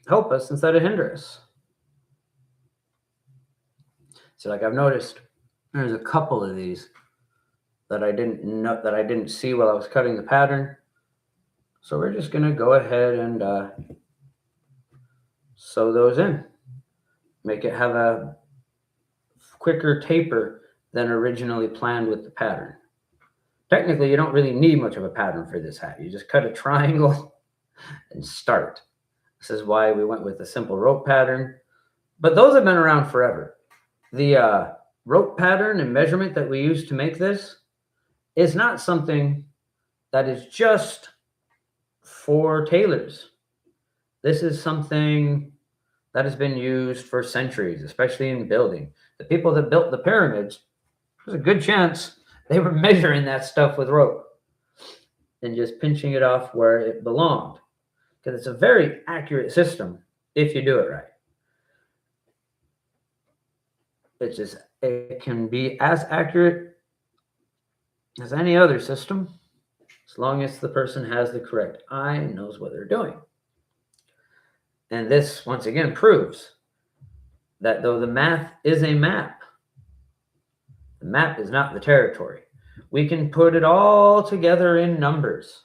help us instead of hinder us. So like I've noticed there's a couple of these that I didn't see while I was cutting the pattern. So we're just going to go ahead and sew those in. Make it have a quicker taper than originally planned with the pattern. technically you don't really need much of a pattern for this hat. You just cut a triangle and start. This is why we went with a simple rope pattern. But those have been around forever. The rope pattern and measurement that we use to make this is not something that is just for tailors. This is something that has been used for centuries, especially in building. The people that built the pyramids, there's a good chance they were measuring that stuff with rope and just pinching it off where it belonged. Because it's a very accurate system if you do it right. It can be as accurate as any other system, as long as the person has the correct eye and knows what they're doing. And this, once again, proves that though the math is a map, the map is not the territory. We can put it all together in numbers.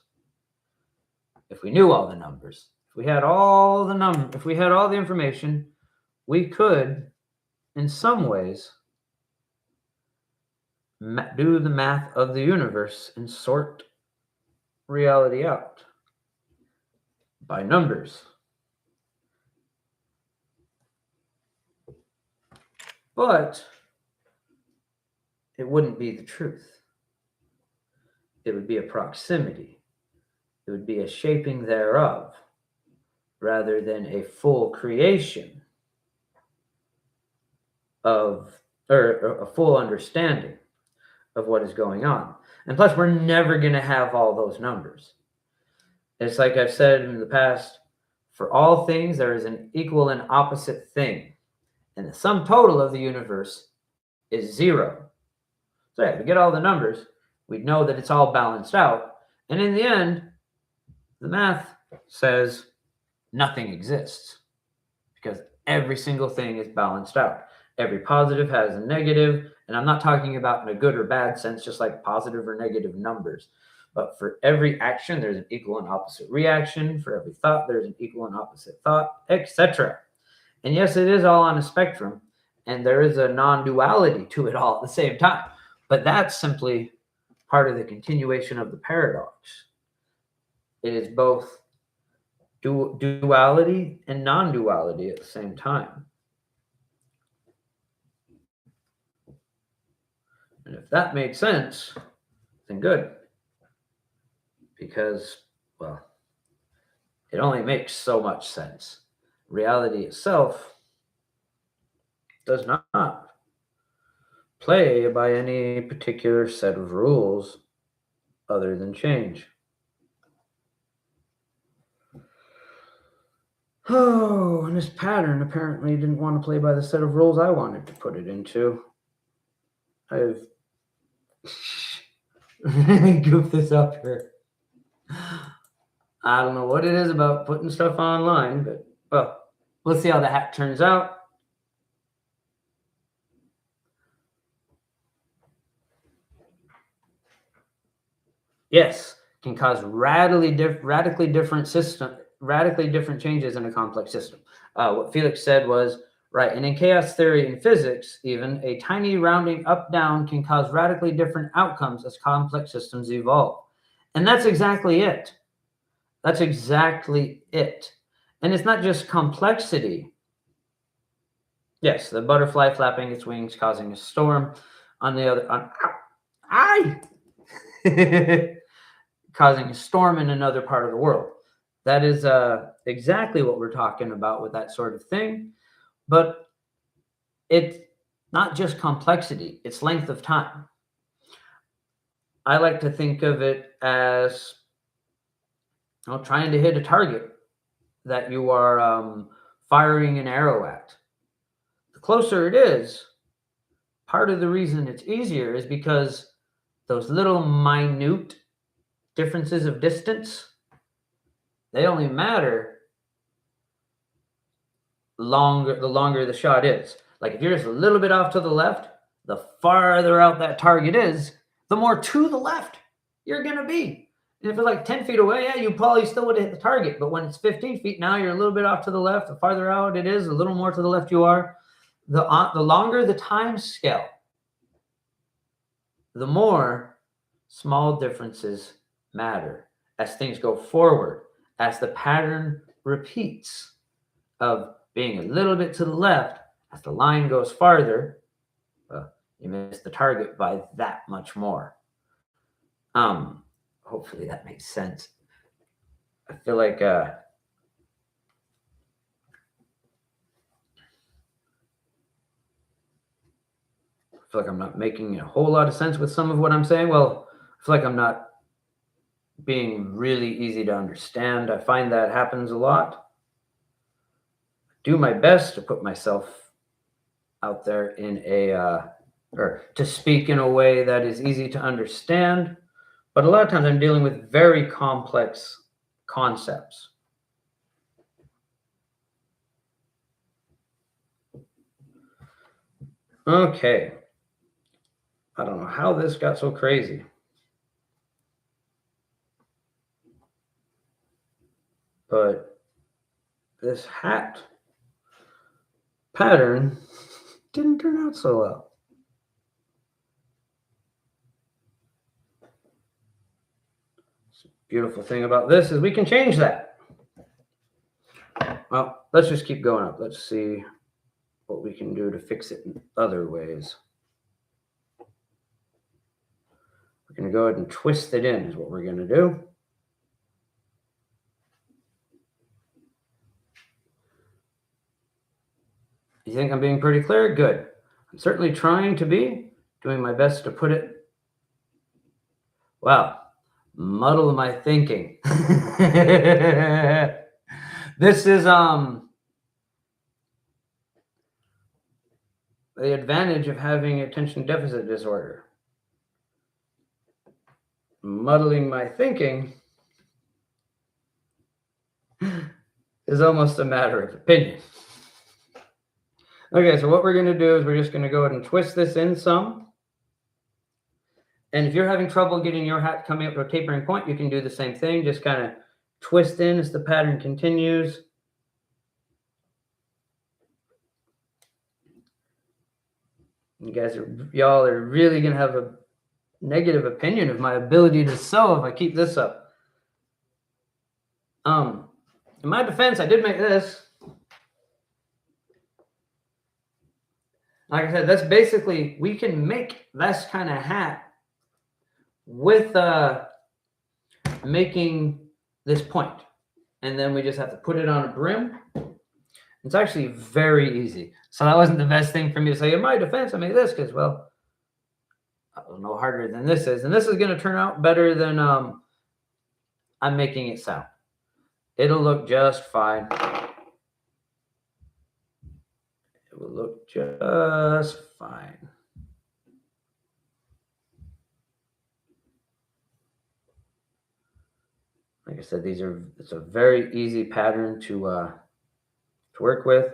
If we knew all the numbers, if we had all the information, we could, in some ways, do the math of the universe and sort reality out by numbers. But it wouldn't be the truth. It would be a proximity. It would be a shaping thereof, rather than a full creation of, or a full understanding of what is going on. And plus, we're never going to have all those numbers. It's like I've said in the past, for all things, there is an equal and opposite thing. And the sum total of the universe is 0. So yeah, if we get all the numbers, we'd know that it's all balanced out. And in the end, the math says nothing exists because every single thing is balanced out. Every positive has a negative, and I'm not talking about in a good or bad sense, just like positive or negative numbers. But for every action, there's an equal and opposite reaction. For every thought, there's an equal and opposite thought, etc. And yes, it is all on a spectrum, and there is a non-duality to it all at the same time. But that's simply part of the continuation of the paradox. It is both duality and non-duality at the same time. And if that makes sense, then good. Because, well, it only makes so much sense. Reality itself does not play by any particular set of rules other than change. Oh, and this pattern apparently didn't want to play by the set of rules I wanted to put it into. I've goofed this up here. I don't know what it is about putting stuff online, but, well, we'll see how the hat turns out. Yes, can cause radically different changes in a complex system. What Felix said was, right, and in chaos theory and physics, even, a tiny rounding up-down can cause radically different outcomes as complex systems evolve. And that's exactly it. That's exactly it. And it's not just complexity. Yes, the butterfly flapping its wings, causing a storm. On the other, causing a storm in another part of the world. That is exactly what we're talking about with that sort of thing. But it's not just complexity, it's length of time. I like to think of it as trying to hit a target that you are firing an arrow at. The closer it is, part of the reason it's easier is because those little minute differences of distance, they only matter the longer the shot is. Like if you're just a little bit off to the left, the farther out that target is, the more to the left you're going to be. And if it's like 10 feet away, yeah, you probably still would have hit the target. But when it's 15 feet, now you're a little bit off to the left. The farther out it is, a little more to the left you are. The longer the time scale, the more Small differences matter as things go forward, as the pattern repeats of being a little bit to the left, as the line goes farther, you miss the target by that much more. Hopefully that makes sense. I feel like I feel like I'm not making a whole lot of sense with some of what I'm saying. Well, I feel like I'm not being really easy to understand. I find that happens a lot. Do my best to put myself out there in or to speak in a way that is easy to understand. But a lot of times I'm dealing with very complex concepts. Okay. I don't know how this got so crazy. But this hat pattern didn't turn out so well. The beautiful thing about this is we can change that. Well, let's just keep going up. Let's see what we can do to fix it in other ways. We're going to go ahead and twist it in is what we're going to do. You think I'm being pretty clear? Good. I'm certainly trying to be, doing my best to put it, well, muddle my thinking. This is the advantage of having attention deficit disorder. Muddling my thinking is almost a matter of opinion. Okay, so what we're going to do is we're just going to go ahead and twist this in some. And if you're having trouble getting your hat coming up to a tapering point, you can do the same thing. Just kind of twist in as the pattern continues. Y'all are really going to have a negative opinion of my ability to sew if I keep this up. In my defense, I did make this. Like I said, that's basically, we can make this kind of hat with making this point. And then we just have to put it on a brim. It's actually very easy. So that wasn't the best thing for me to say. In my defense, I made this because, well, I don't know harder than this is. And this is going to turn out better than I'm making it sound. It'll look just fine. It will look just fine. Like I said, it's a very easy pattern to work with.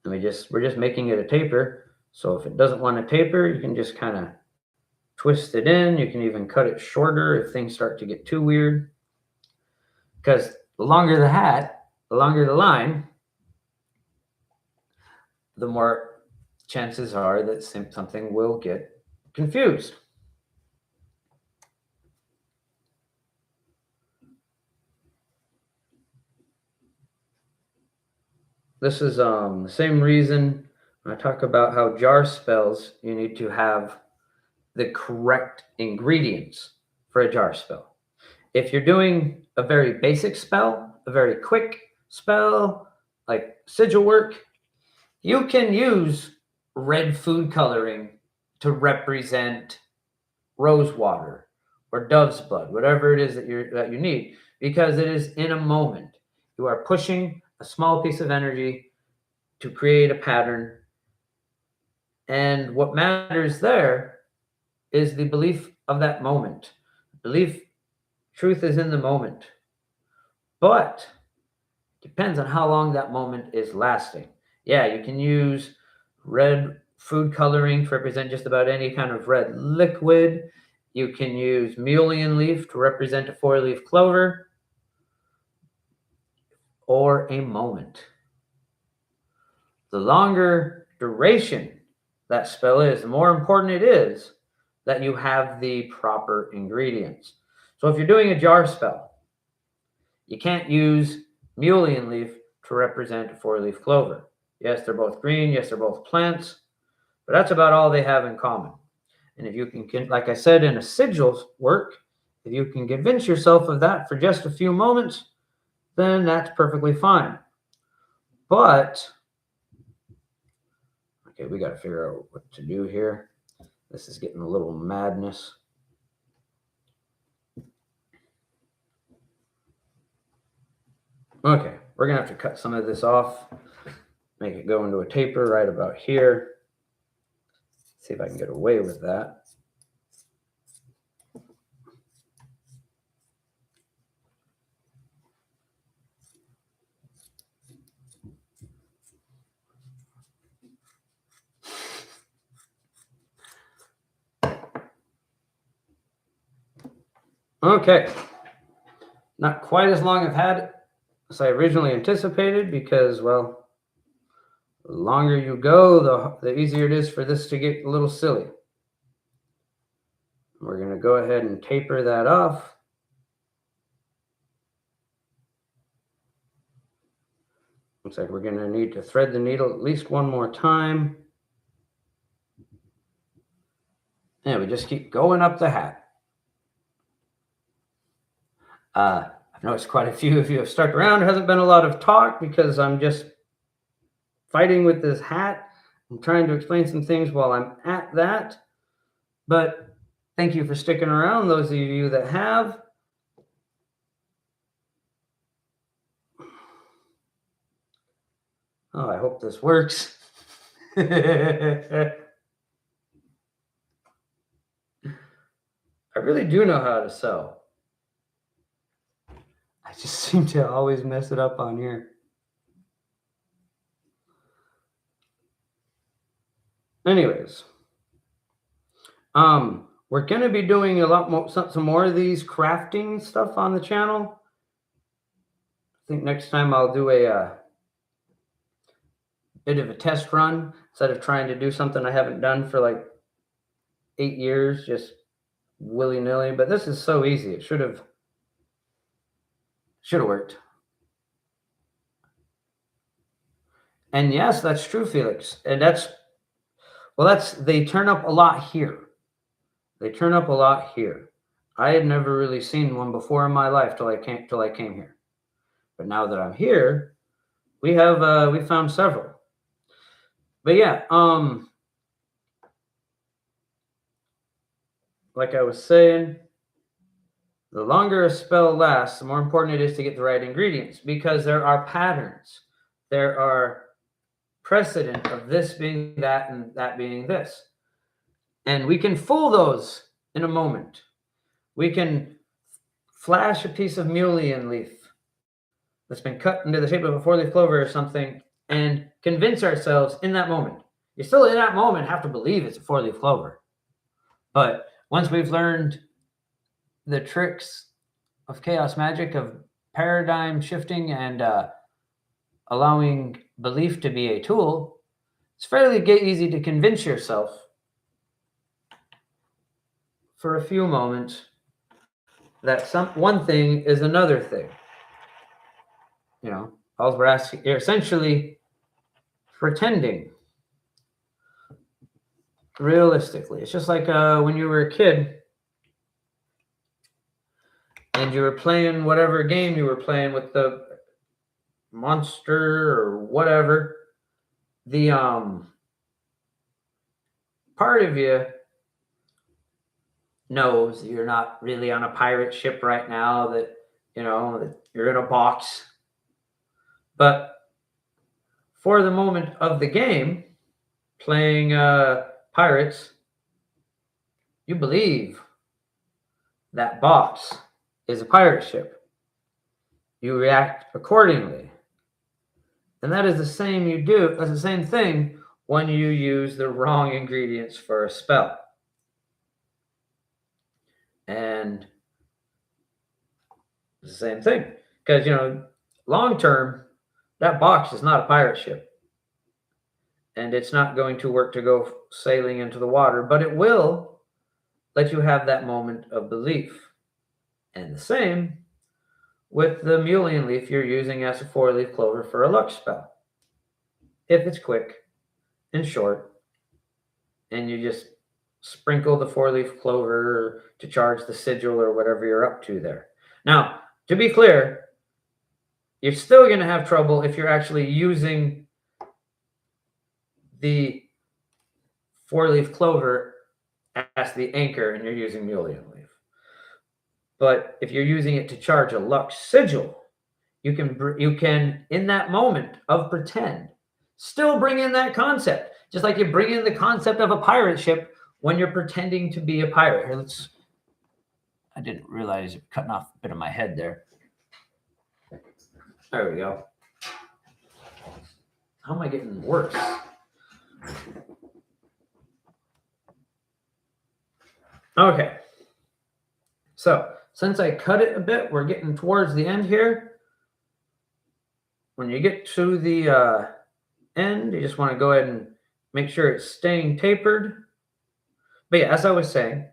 And we're just making it a taper. So if it doesn't want to taper, you can just kind of twist it in. You can even cut it shorter if things start to get too weird. Because the longer the hat, the longer the line, the more chances are that something will get confused. This is the same reason when I talk about how jar spells, you need to have the correct ingredients for a jar spell. If you're doing a very basic spell, a very quick spell, like sigil work, you can use red food coloring to represent rose water or dove's blood, whatever it is that you need, because it is in a moment. You are pushing a small piece of energy to create a pattern. And what matters there is the belief of that moment. Truth is in the moment. But it depends on how long that moment is lasting. Yeah, you can use red food coloring to represent just about any kind of red liquid. You can use mullein leaf to represent a 4-leaf clover or a moment. The longer duration that spell is, the more important it is that you have the proper ingredients. So if you're doing a jar spell, you can't use mullein leaf to represent a four-leaf clover. Yes, they're both green. Yes, they're both plants. But that's about all they have in common. And if you can, like I said, in a sigil work, if you can convince yourself of that for just a few moments, then that's perfectly fine. But, okay, we got to figure out what to do here. This is getting a little madness. Okay, we're going to have to cut some of this off, make it go into a taper right about here. See if I can get away with that. Okay, not quite as long I've had it as I originally anticipated because, well, the longer you go, the easier it is for this to get a little silly. We're going to go ahead and taper that off. Looks like we're going to need to thread the needle at least one more time. And we just keep going up the hat. I've noticed quite a few of you have stuck around. There hasn't been a lot of talk because I'm just fighting with this hat. I'm trying to explain some things while I'm at that. But thank you for sticking around, those of you that have. Oh, I hope this works. I really do know how to sew. I just seem to always mess it up on here. Anyways, we're going to be doing a lot more, some more of these crafting stuff on the channel. I think next time I'll do a bit of a test run instead of trying to do something I haven't done for like 8 years, just willy-nilly. But this is so easy. It should have worked. And yes, that's true, Felix. And they turn up a lot here. They turn up a lot here. I had never really seen one before in my life till I came here. But now that I'm here, we found several. But yeah, like I was saying, the longer a spell lasts, the more important it is to get the right ingredients because there are patterns. There are precedent of this being that and that being this. And we can fool those in a moment. We can flash a piece of mullein leaf that's been cut into the shape of a four-leaf clover or something and convince ourselves in that moment. You still in that moment have to believe it's a four-leaf clover. But once we've learned the tricks of chaos magic, of paradigm shifting and allowing belief to be a tool, it's fairly easy to convince yourself for a few moments that one thing is another thing. You know, all we're asking, you're essentially pretending. Realistically, it's just like when you were a kid and you were playing whatever game you were playing with the monster or whatever. The part of you knows that you're not really on a pirate ship right now, that that you're in a box. But for the moment of the game, playing pirates, you believe that box is a pirate ship. You react accordingly. And that is the same thing when you use the wrong ingredients for a spell. And it's the same thing. Because, long term, that box is not a pirate ship. And it's not going to work to go sailing into the water, but it will let you have that moment of belief. And the same with the mullein leaf you're using as a 4-leaf clover for a luck spell. If it's quick and short, and you just sprinkle the 4-leaf clover to charge the sigil or whatever you're up to there. Now, to be clear, you're still going to have trouble if you're actually using the 4-leaf clover as the anchor and you're using mullein leaf. But if you're using it to charge a luck sigil, you can in that moment of pretend still bring in that concept, just like you bring in the concept of a pirate ship when you're pretending to be a pirate. Here, I didn't realize you're cutting off a bit of my head there. There we go. How am I getting worse? Okay. So since I cut it a bit, we're getting towards the end here. When you get to the end, you just want to go ahead and make sure it's staying tapered. But yeah, as I was saying,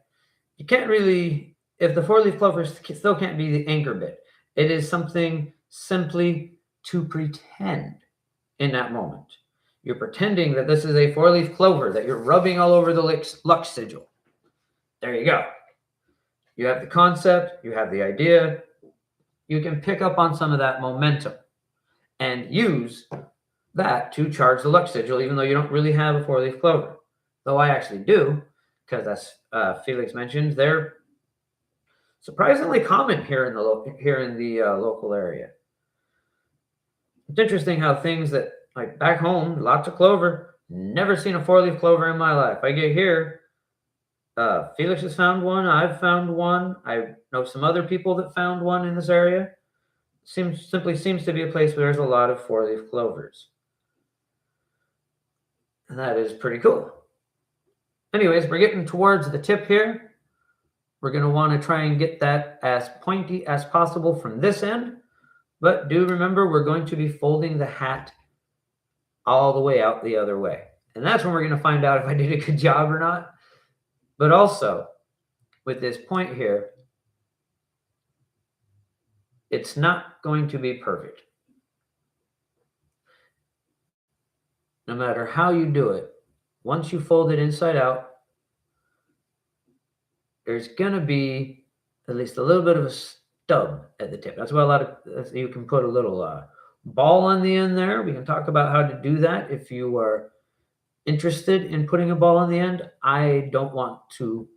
you can't really, if the 4-leaf clover still can't be the anchor bit, it is something simply to pretend in that moment. You're pretending that this is a 4-leaf clover that you're rubbing all over the luck sigil. There you go. You have the concept, you have the idea. You can pick up on some of that momentum and use that to charge the luck sigil, even though you don't really have a 4-leaf clover. Though I actually do, because as Felix mentioned, they're surprisingly common here in the local area. It's interesting how things that, like back home, lots of clover, never seen a 4-leaf clover in my life. I get here, Felix has found one, I've found one, I know some other people that found one in this area. Simply seems to be a place where there's a lot of 4-leaf clovers. And that is pretty cool. Anyways, we're getting towards the tip here. We're going to want to try and get that as pointy as possible from this end. But do remember, we're going to be folding the hat all the way out the other way. And that's when we're going to find out if I did a good job or not. But also, with this point here, it's not going to be perfect. No matter how you do it, once you fold it inside out, there's going to be at least a little bit of a stub at the tip. That's why you can put a little ball on the end there. We can talk about how to do that if you are interested in putting a ball on the end. I don't want to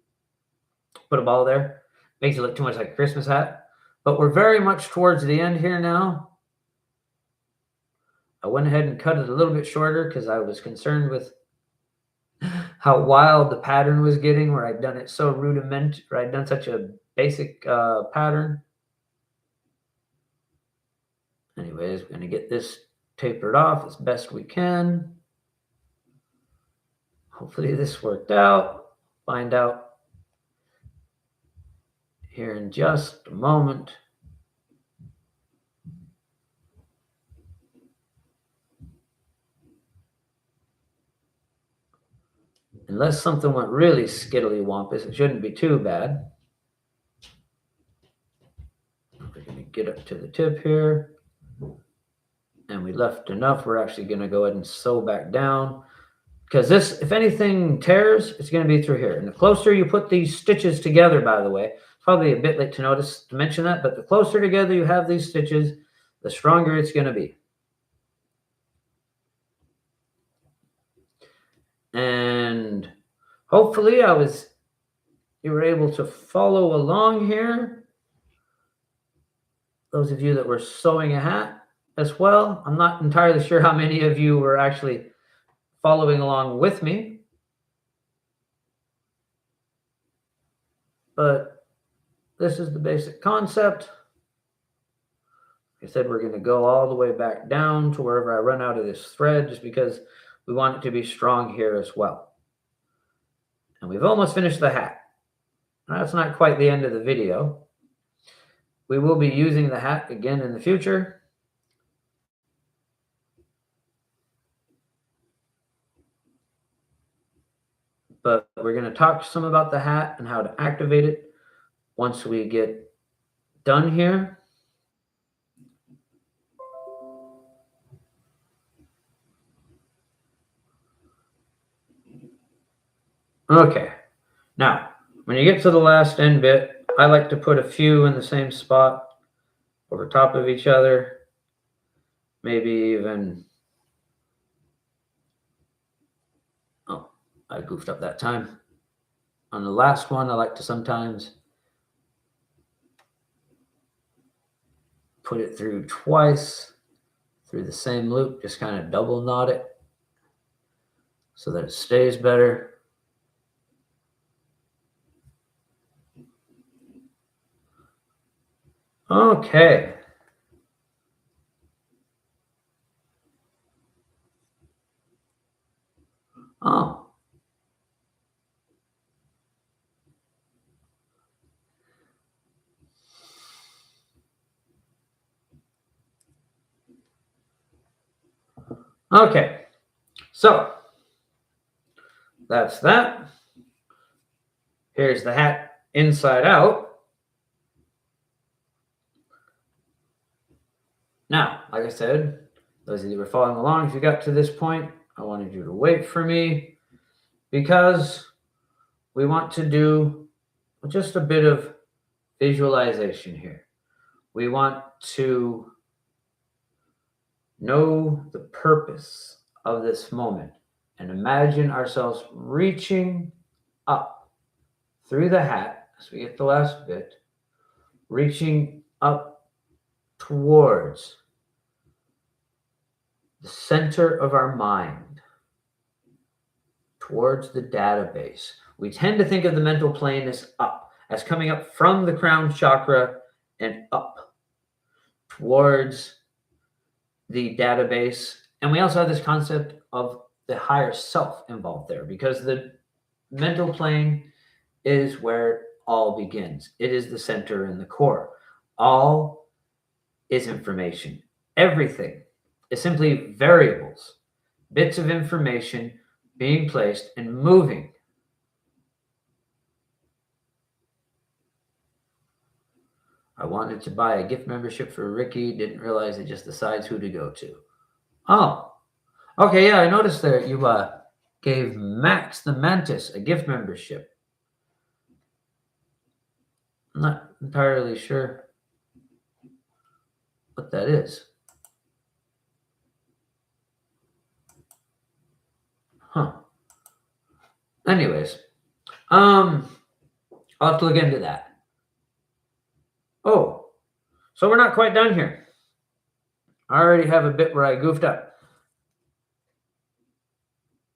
put a ball there. Makes it look too much like a Christmas hat. But we're very much towards the end here now. I went ahead and cut it a little bit shorter because I was concerned with how wild the pattern was getting, where I'd done it so rudimentary, where I'd done such a basic pattern. Anyways, we're going to get this tapered off as best we can. Hopefully this worked out. Find out here in just a moment. Unless something went really skiddly-wampus, it shouldn't be too bad. We're going to get up to the tip here. And we left enough. We're actually going to go ahead and sew back down. Because this, if anything tears, it's going to be through here. And the closer you put these stitches together, by the way, probably a bit late to mention that, but the closer together you have these stitches, the stronger it's going to be. And hopefully you were able to follow along here. Those of you that were sewing a hat as well. I'm not entirely sure how many of you were actually following along with me. But this is the basic concept. Like I said, we're going to go all the way back down to wherever I run out of this thread, just because we want it to be strong here as well. And we've almost finished the hat. That's not quite the end of the video. We will be using the hat again in the future. but we're going to talk some about the hat and how to activate it once we get done here. Okay, now when you get to the last end bit, I like to put a few in the same spot over top of each other, maybe even, oh, I goofed up that time. On the last one, I like to sometimes put it through twice through the same loop, just kind of double knot it so that it stays better. Okay. Oh. Okay. So that's that. Here's the hat inside out. Now, like I said, those of you who were following along, if you got to this point, I wanted you to wait for me because we want to do just a bit of visualization here. We want to know the purpose of this moment and imagine ourselves reaching up through the hat as we get the last bit, reaching up towards the center of our mind, towards the database. We tend to think of the mental plane as up, as coming up from the crown chakra and up towards the database. And we also have this concept of the higher self involved there because the mental plane is where all begins. It is the center and the core. All is information. Everything is simply variables, bits of information being placed and moving. I wanted to buy a gift membership for Ricky, didn't realize it just decides who to go to. Oh, okay, yeah, I noticed there you gave Max the Mantis a gift membership. I'm not entirely sure what that is. Huh. Anyways, I'll have to look into that. Oh, so we're not quite done here. I already have a bit where I goofed up.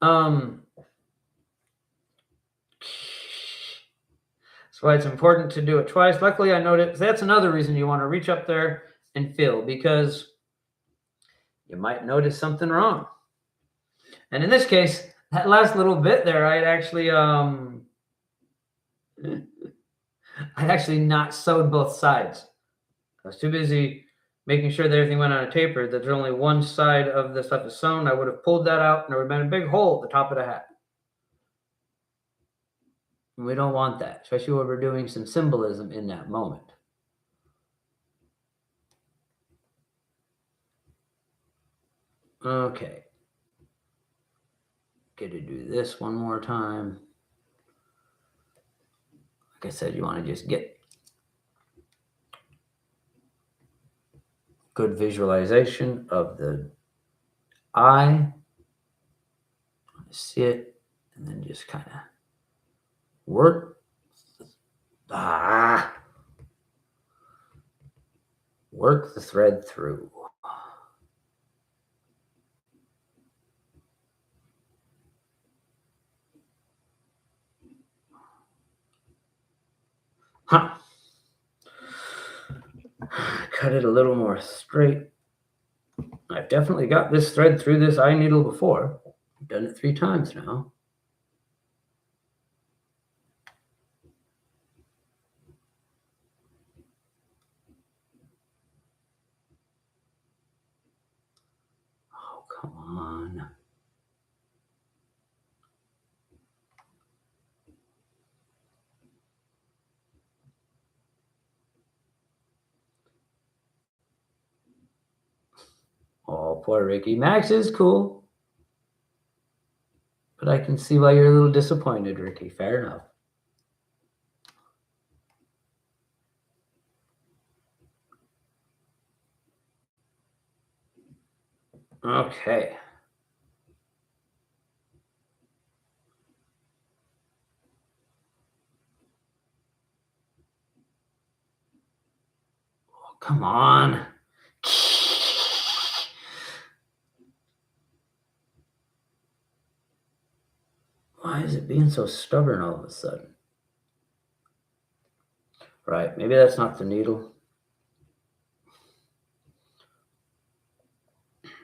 That's why it's important to do it twice. Luckily, I noticed that's another reason you want to reach up there and feel, because you might notice something wrong. And in this case, that last little bit there, I'd actually not sewed both sides. I was too busy making sure that everything went on a taper, that there's only one side of the stuff is sewn. I would have pulled that out and there would have been a big hole at the top of the hat. And we don't want that, especially when we're doing some symbolism in that moment. Okay. Get to do this one more time. Like I said, you want to just get good visualization of the eye. See it, and then just kind of work. Work the thread through. Huh. Cut it a little more straight. I've definitely got this thread through this eye needle before. I've done it 3 times now. Oh, come on. poor Ricky. Max is cool. But I can see why you're a little disappointed, Ricky. Fair enough. Okay. Oh, come on. Why is it being so stubborn all of a sudden? Right, maybe that's not the needle.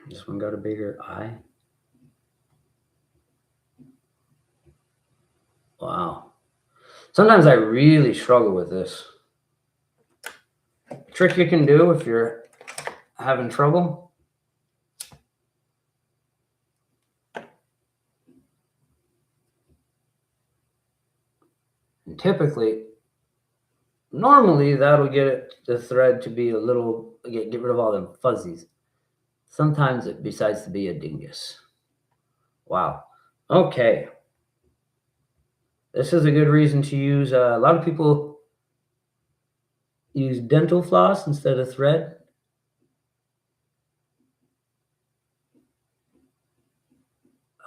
This one got a bigger eye. Wow. Sometimes I really struggle with this. Trick you can do if you're having trouble. And typically, normally that'll get the thread to be a little, get rid of all them fuzzies. Sometimes it decides to be a dingus. Wow. Okay. This is a good reason to use, a lot of people use dental floss instead of thread.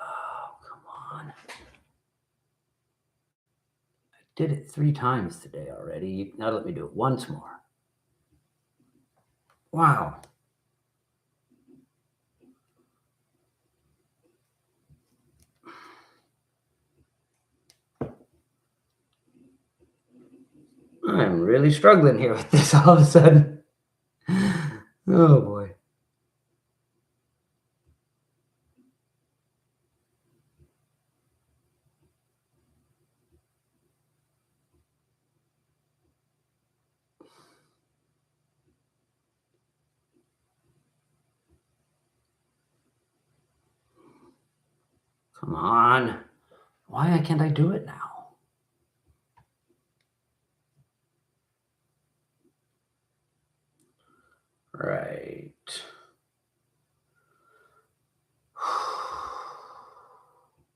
Oh, come on. I did it 3 times today already. Now let me do it once more. Wow. I'm really struggling here with this all of a sudden. Oh boy. Come on. Why can't I do it now? Right.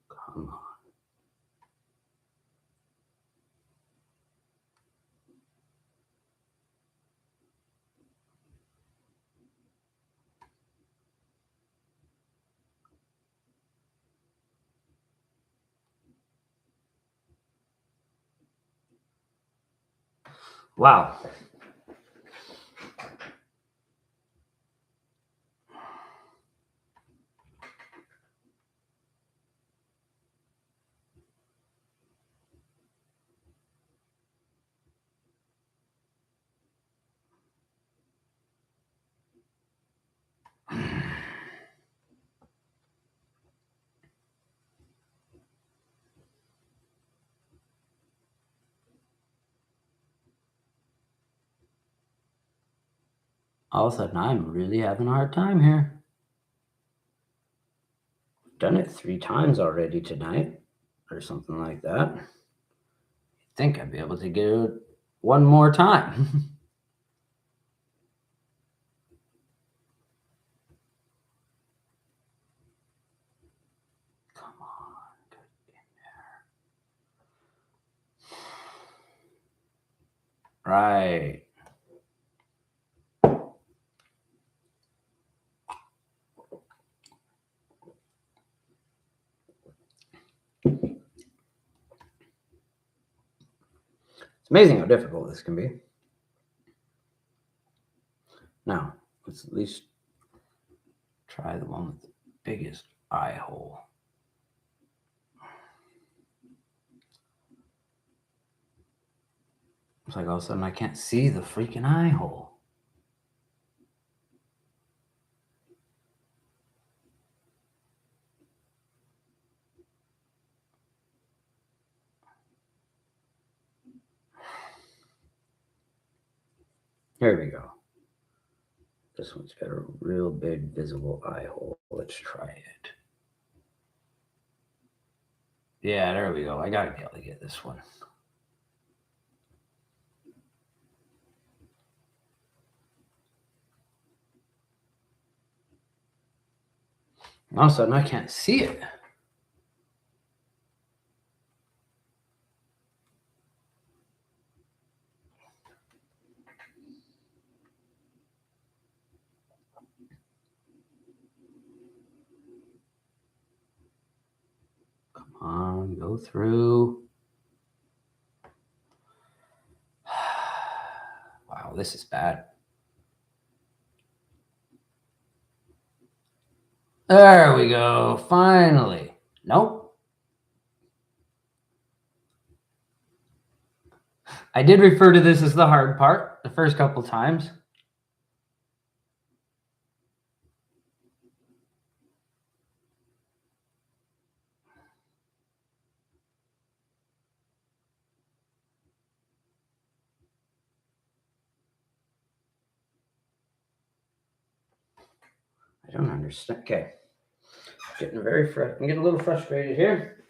Come on. Wow. All of a sudden, I'm really having a hard time here. Done it 3 times already tonight, or something like that. I think I'd be able to get it one more time. Come on, get in there. Right. It's amazing how difficult this can be. Now, let's at least try the one with the biggest eye hole. It's like all of a sudden I can't see the freaking eye hole. Here we go. This one's got a real big visible eye hole. Let's try it. Yeah, there we go. I gotta be able to get this one. All of a sudden, I can't see it. Come on, go through. Wow, this is bad. There we go, finally. Nope. I did refer to this as the hard part the first couple times. I don't understand. Okay. I'm getting a little frustrated here.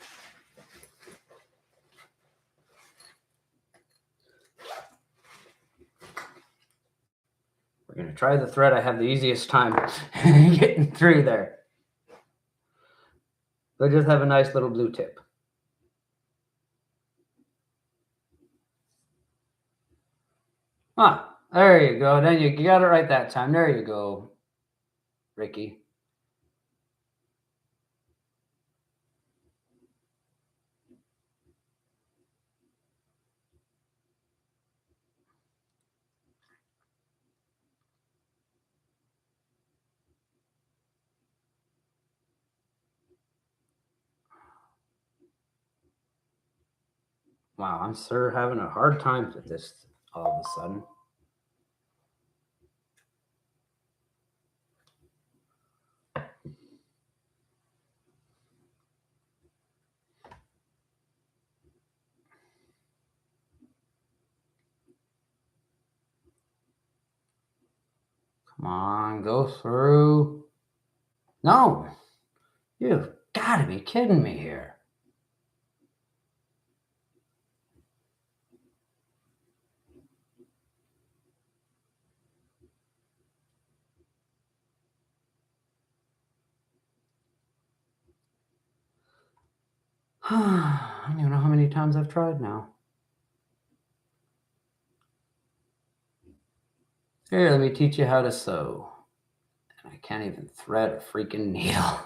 We're going to try the thread I have the easiest time getting through there. They just have a nice little blue tip. Ah, there you go. Then you got it right that time. There you go, Ricky. Wow, I'm sure having a hard time with this all of a sudden. Come on, go through. No, you've got to be kidding me here. I don't even know how many times I've tried now. Here, let me teach you how to sew. And I can't even thread a freaking needle.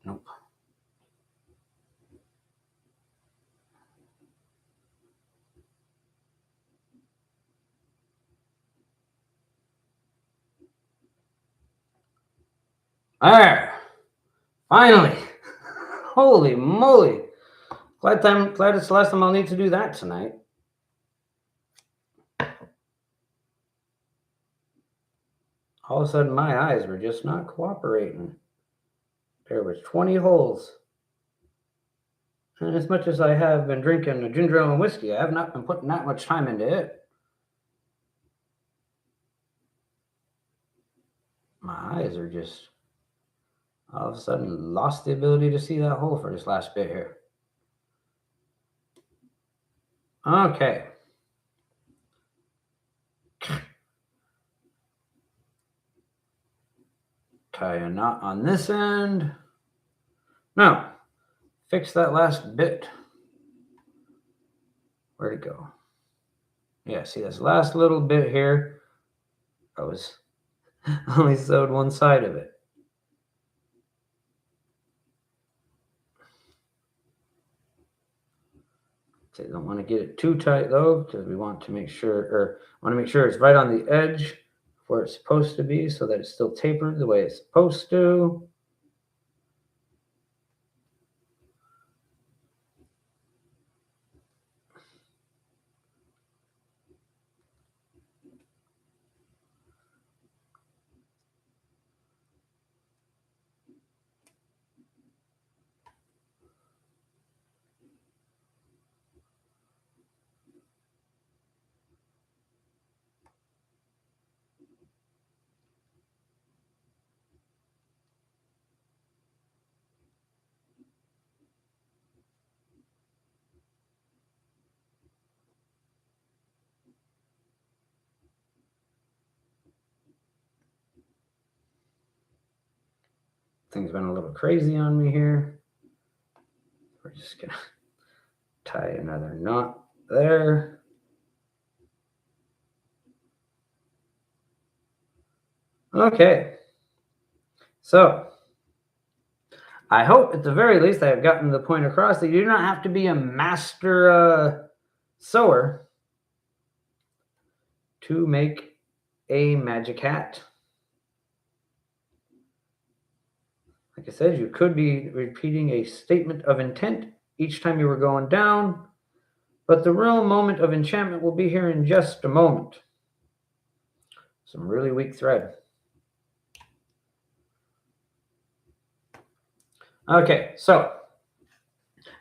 Nope. There. Finally. Holy moly. Glad it's the last time I'll need to do that tonight. All of a sudden, my eyes were just not cooperating. There was 20 holes. And as much as I have been drinking a ginger ale and whiskey, I have not been putting that much time into it. My eyes are just all of a sudden lost the ability to see that hole for this last bit here. Okay. Tie a knot on this end. Now, fix that last bit. Where'd it go? Yeah, see this last little bit here? I was only sewed one side of it. Okay, don't want to get it too tight though, because we want to make sure, it's right on the edge where it's supposed to be, so that it's still tapered the way it's supposed to. Things been a little crazy on me here. We're just gonna tie another knot there. Okay. So I hope at the very least I have gotten the point across that you do not have to be a master sewer to make a magic hat. Like I said, you could be repeating a statement of intent each time you were going down, but the real moment of enchantment will be here in just a moment. Some really weak thread. Okay, so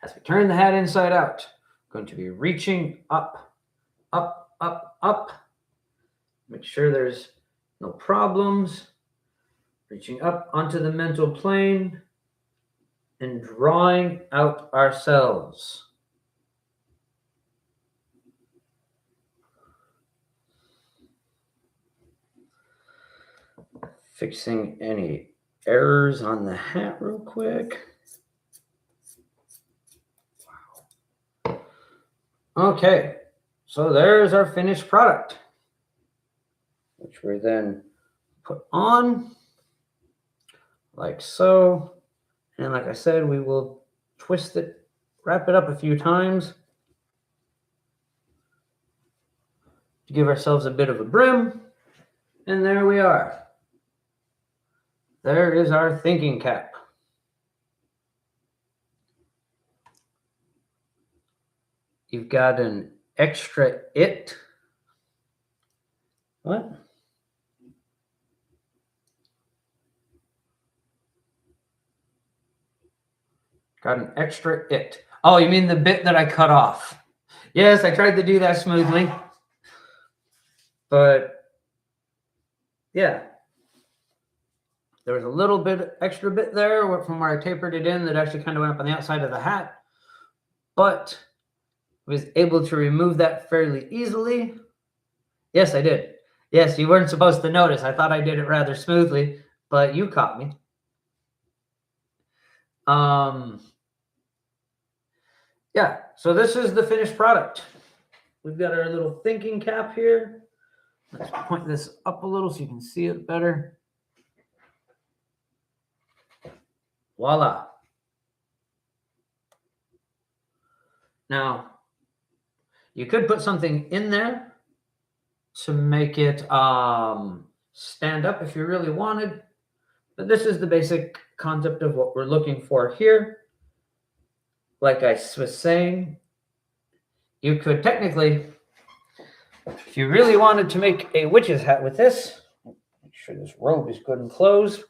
as we turn the hat inside out, I'm going to be reaching up, up, up, up. Make sure there's no problems. Reaching up onto the mental plane and drawing out ourselves. Fixing any errors on the hat real quick. Wow. Okay, so there's our finished product, which we then put on like so. And like I said, we will twist it, wrap it up a few times to give ourselves a bit of a brim. And there we are. There is our thinking cap. You've got an extra it. What? Got an extra it. Oh, you mean the bit that I cut off? Yes, I tried to do that smoothly. But yeah, there was a little bit extra bit there from where I tapered it in that actually kind of went up on the outside of the hat. But I was able to remove that fairly easily. Yes, I did. Yes, you weren't supposed to notice. I thought I did it rather smoothly, but you caught me. Yeah, so this is the finished product. We've got our little thinking cap here. Let's point this up a little so you can see it better. Voila. Now, you could put something in there to make it stand up if you really wanted. But this is the basic concept of what we're looking for here. Like I was saying, you could technically, if you really wanted to make a witch's hat with this, make sure this robe is good and closed.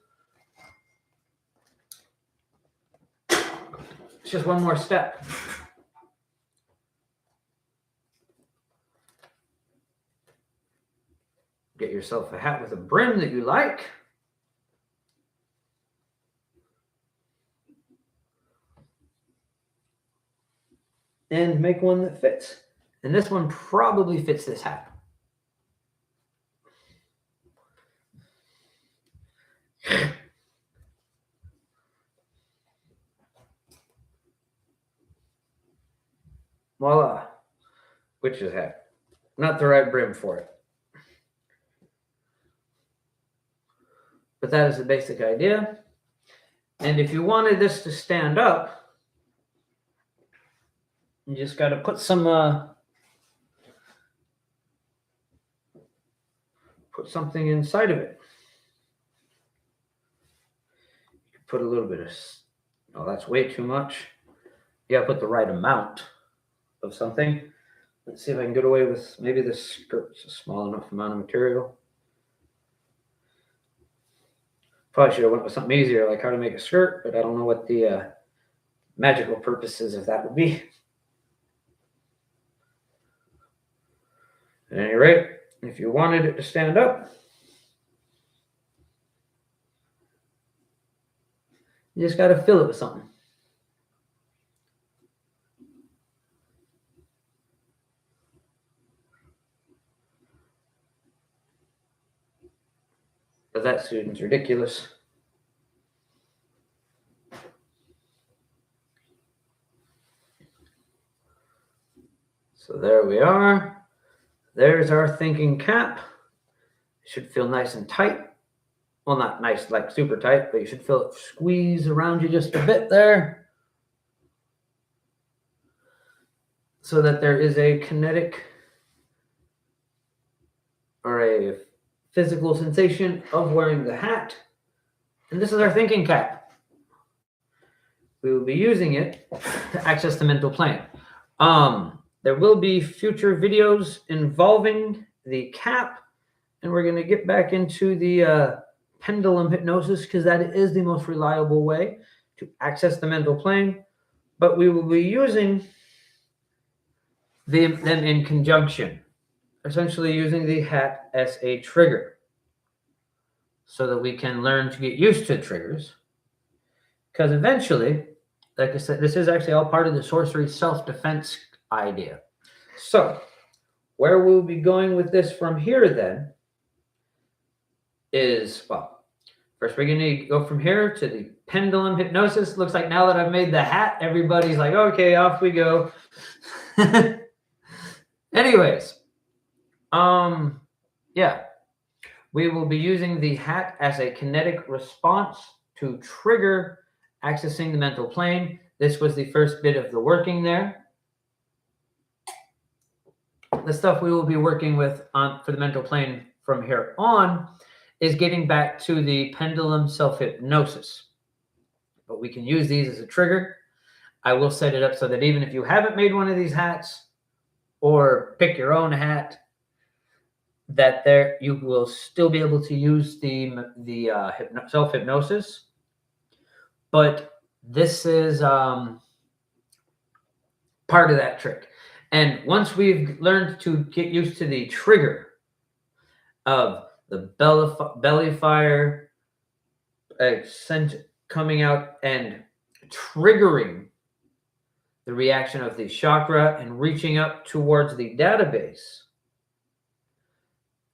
It's just one more step. Get yourself a hat with a brim that you like. And make one that fits. And this one probably fits this hat. Voila. Witch's hat. Not the right brim for it. But that is the basic idea. And if you wanted this to stand up, you just got to put something inside of it. You can put a little bit of, oh, that's way too much. You got to put the right amount of something. Let's see if I can get away with maybe this skirt's a small enough amount of material. Probably should have went with something easier, like how to make a skirt, but I don't know what the magical purposes of that would be. At any rate, if you wanted it to stand up, you just got to fill it with something. But that student's ridiculous. there we are. There's our thinking cap. It should feel nice and tight. Well, not nice, like super tight, but you should feel it squeeze around you just a bit there, so that there is a kinetic or a physical sensation of wearing the hat. And this is our thinking cap. We will be using it to access the mental plane. There will be future videos involving the cap, and we're going to get back into the pendulum hypnosis because that is the most reliable way to access the mental plane. But we will be using them in conjunction, essentially using the hat as a trigger so that we can learn to get used to triggers. Because eventually, like I said, this is actually all part of the sorcery self-defense idea. So where we'll be going with this from here then is, well, first we're going to go from here to the pendulum hypnosis. Looks like now that I've made the hat, everybody's like, okay, off we go. Anyways, yeah, we will be using the hat as a kinetic response to trigger accessing the mental plane. This was the first bit of the working there. The stuff we will be working with for the mental plane from here on is getting back to the pendulum self-hypnosis. But we can use these as a trigger. I will set it up so that even if you haven't made one of these hats or pick your own hat, that there you will still be able to use the self-hypnosis. But this is part of that trick. And once we've learned to get used to the trigger of the belly fire scent coming out and triggering the reaction of the chakra and reaching up towards the database,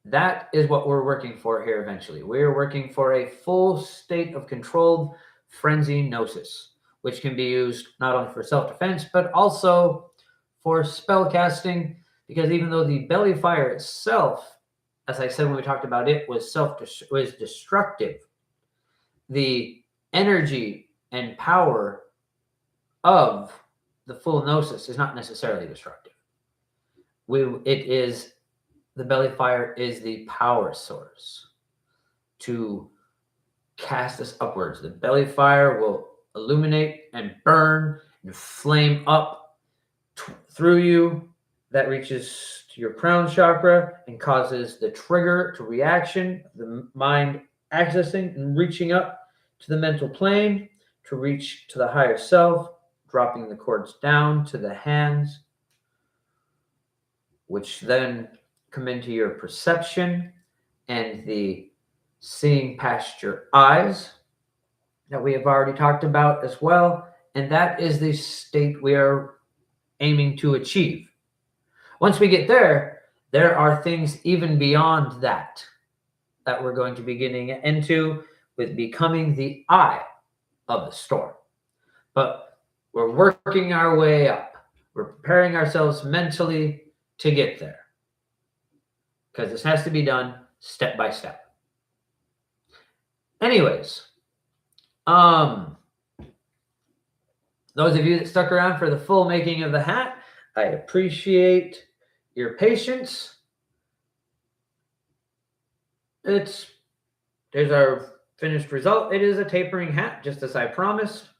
that is what we're working for here eventually. We're working for a full state of controlled frenzy gnosis, which can be used not only for self-defense, but also for spell casting, because even though the belly fire itself, as I said when we talked about it, was destructive, the energy and power of the full gnosis is not necessarily destructive. The belly fire is the power source to cast us upwards. The belly fire will illuminate and burn and flame up through you. That reaches to your crown chakra and causes the trigger to reaction, the mind accessing and reaching up to the mental plane to reach to the higher self, dropping the cords down to the hands, which then come into your perception and the seeing past your eyes that we have already talked about as well. And that is the state we are aiming to achieve. Once we get there, there are things even beyond that we're going to be getting into with becoming the eye of the storm. But we're working our way up. We're preparing ourselves mentally to get there, because this has to be done step by step. Anyways, those of you that stuck around for the full making of the hat, I appreciate your patience. There's our finished result. It is a tapering hat, just as I promised.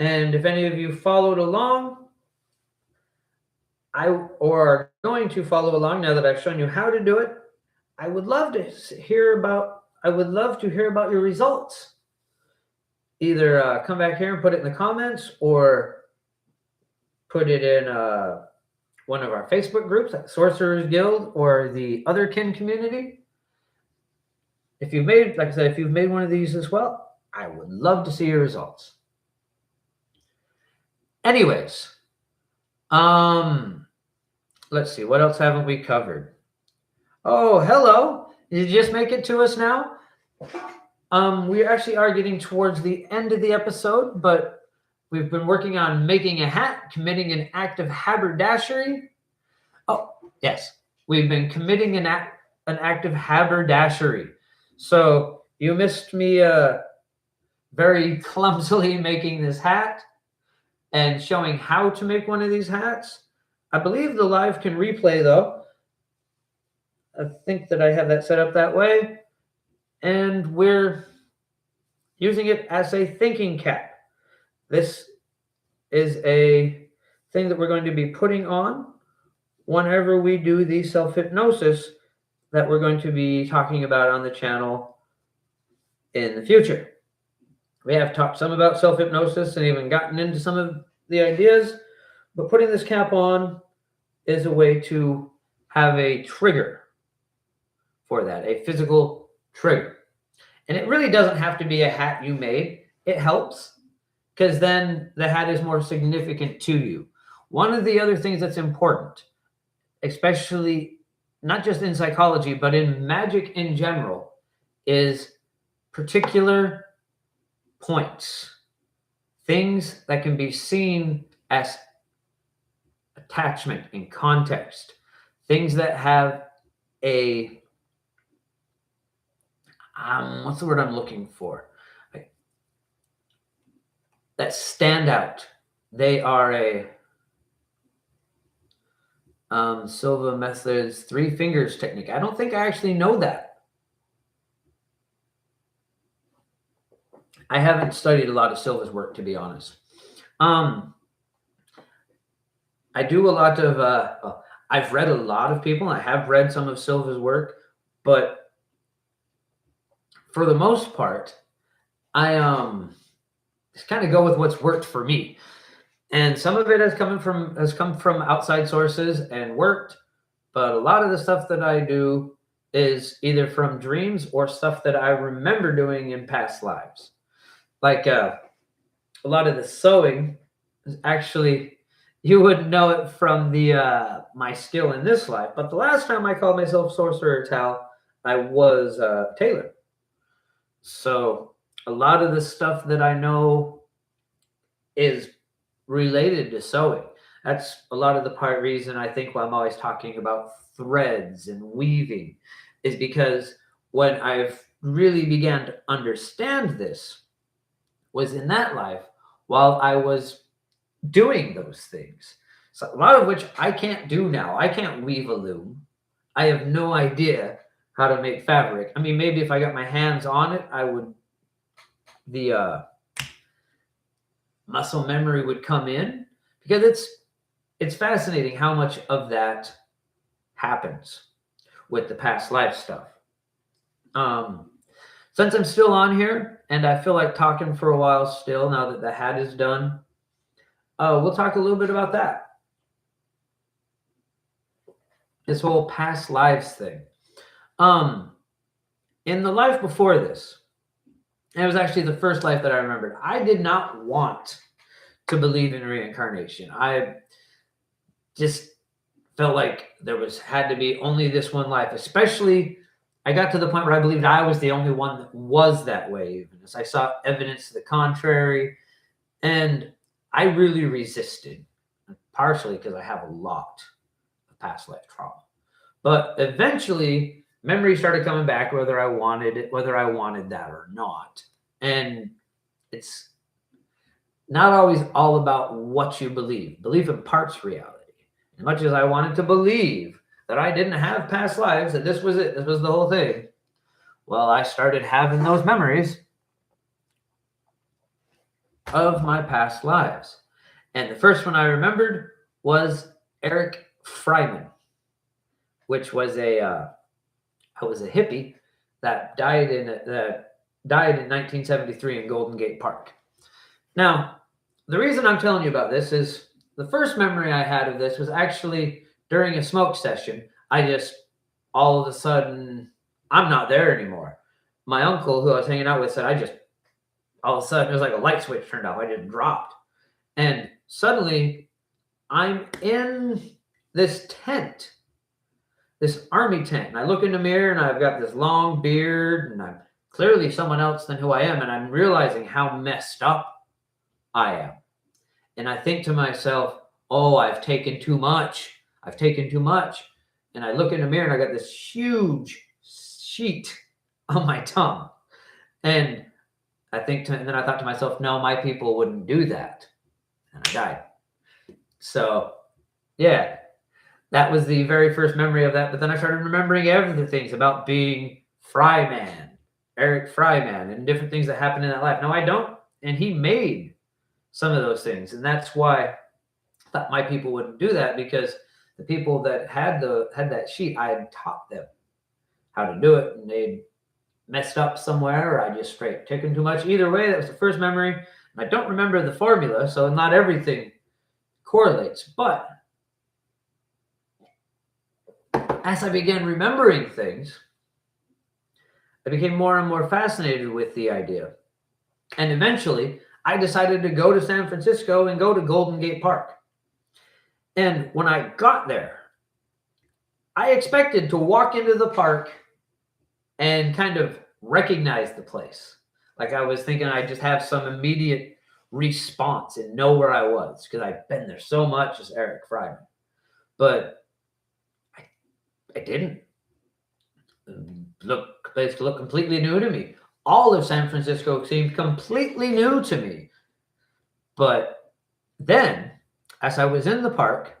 And if any of you followed along, or are going to follow along now that I've shown you how to do it, I would love to hear about your results. Either come back here and put it in the comments, or put it in one of our Facebook groups, like Sorcerers Guild or the Otherkin community. If you've made, like I said, if you've made one of these as well, I would love to see your results. Anyways, let's see, what else haven't we covered? Oh, hello. Did you just make it to us now? We actually are getting towards the end of the episode, but we've been working on making a hat, committing an act of haberdashery. Oh, yes. We've been committing an act of haberdashery. So you missed me very clumsily making this hat and showing how to make one of these hats. I believe the live can replay though. I think that I have that set up that way. And we're using it as a thinking cap. This is a thing that we're going to be putting on whenever we do the self-hypnosis that we're going to be talking about on the channel in the future. We have talked some about self-hypnosis and even gotten into some of the ideas, but putting this cap on is a way to have a trigger for that, a physical trigger. And it really doesn't have to be a hat you made. It helps because then the hat is more significant to you. One of the other things that's important, especially not just in psychology, but in magic in general, is particular points, things that can be seen as attachment in context, things that have a what's the word I'm looking for? That stand out. They are a Silva Methods 3 fingers technique. I don't think I actually know that. I haven't studied a lot of Silva's work, to be honest. I do a lot of, I've read a lot of people. I have read some of Silva's work, but for the most part, I just kind of go with what's worked for me. And some of it has come from outside sources and worked, but a lot of the stuff that I do is either from dreams or stuff that I remember doing in past lives. Like a lot of the sewing is actually, you wouldn't know it from the my skill in this life, but the last time I called myself Sorcerer Tal, I was Taylor. So a lot of the stuff that I know is related to sewing. That's a lot of the reason I think why I'm always talking about threads and weaving is because when I've really began to understand this was in that life while I was doing those things. So a lot of which I can't do now. I can't weave a loom. I have no idea how to make fabric. I mean, maybe if I got my hands on it, I would, the muscle memory would come in because it's fascinating how much of that happens with the past life stuff. Since I'm still on here and I feel like talking for a while still, now that the hat is done, we'll talk a little bit about that. This whole past lives thing. In the life before this, and it was actually the first life that I remembered, I did not want to believe in reincarnation. I just felt like there had to be only this one life, especially I got to the point where I believed I was the only one that was that way, even as I saw evidence to the contrary. And I really resisted, partially because I have a lot of past life trauma. But eventually, memory started coming back, whether I wanted it, whether I wanted that or not. And it's not always all about what you believe. Belief imparts reality. As much as I wanted to believe that I didn't have past lives, that this was it, this was the whole thing, well, I started having those memories of my past lives. And the first one I remembered was Eric Fryman, which was I was a hippie that died in 1973 in Golden Gate Park. Now, the reason I'm telling you about this is the first memory I had of this was actually during a smoke session. I just, all of a sudden, I'm not there anymore. My uncle, who I was hanging out with, said, all of a sudden, it was like a light switch turned off. I just dropped. And suddenly, I'm in this tent, this army tent. And I look in the mirror, and I've got this long beard, and I'm clearly someone else than who I am. And I'm realizing how messed up I am. and I think to myself, oh, I've taken too much. I've taken too much. And I look in the mirror and I got this huge sheet on my tongue. And and then I thought to myself, no, my people wouldn't do that. And I died. So, yeah, that was the very first memory of that. But then I started remembering other things about being Fryman, Eric Fryman, and different things that happened in that life. No, I don't. And he made some of those things. And that's why I thought my people wouldn't do that, because the people that had that sheet, I had taught them how to do it, and they'd messed up somewhere, or I just straight taken too much. Either way, that was the first memory. And I don't remember the formula, so not everything correlates. But as I began remembering things, I became more and more fascinated with the idea. And eventually, I decided to go to San Francisco and go to Golden Gate Park. And when I got there, I expected to walk into the park and kind of recognize the place. Like, I was thinking I'd just have some immediate response and know where I was, because I've been there so much as Eric Fryman. But I didn't. The place looked completely new to me. All of San Francisco seemed completely new to me. But then, as I was in the park,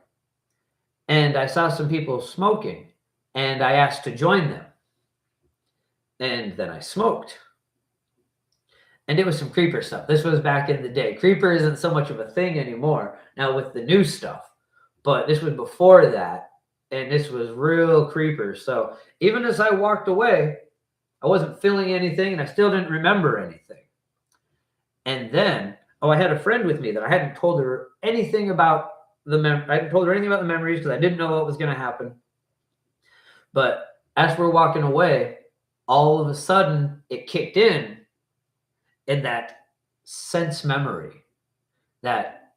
and I saw some people smoking, and I asked to join them. And then I smoked. And it was some creeper stuff. This was back in the day. Creeper isn't so much of a thing anymore now with the new stuff. But this was before that, and this was real creeper. So even as I walked away, I wasn't feeling anything, and I still didn't remember anything. And then, I had a friend with me that I hadn't told her anything about I hadn't told her anything about the memories, because I didn't know what was going to happen. But as we're walking away, all of a sudden it kicked in that sense memory, that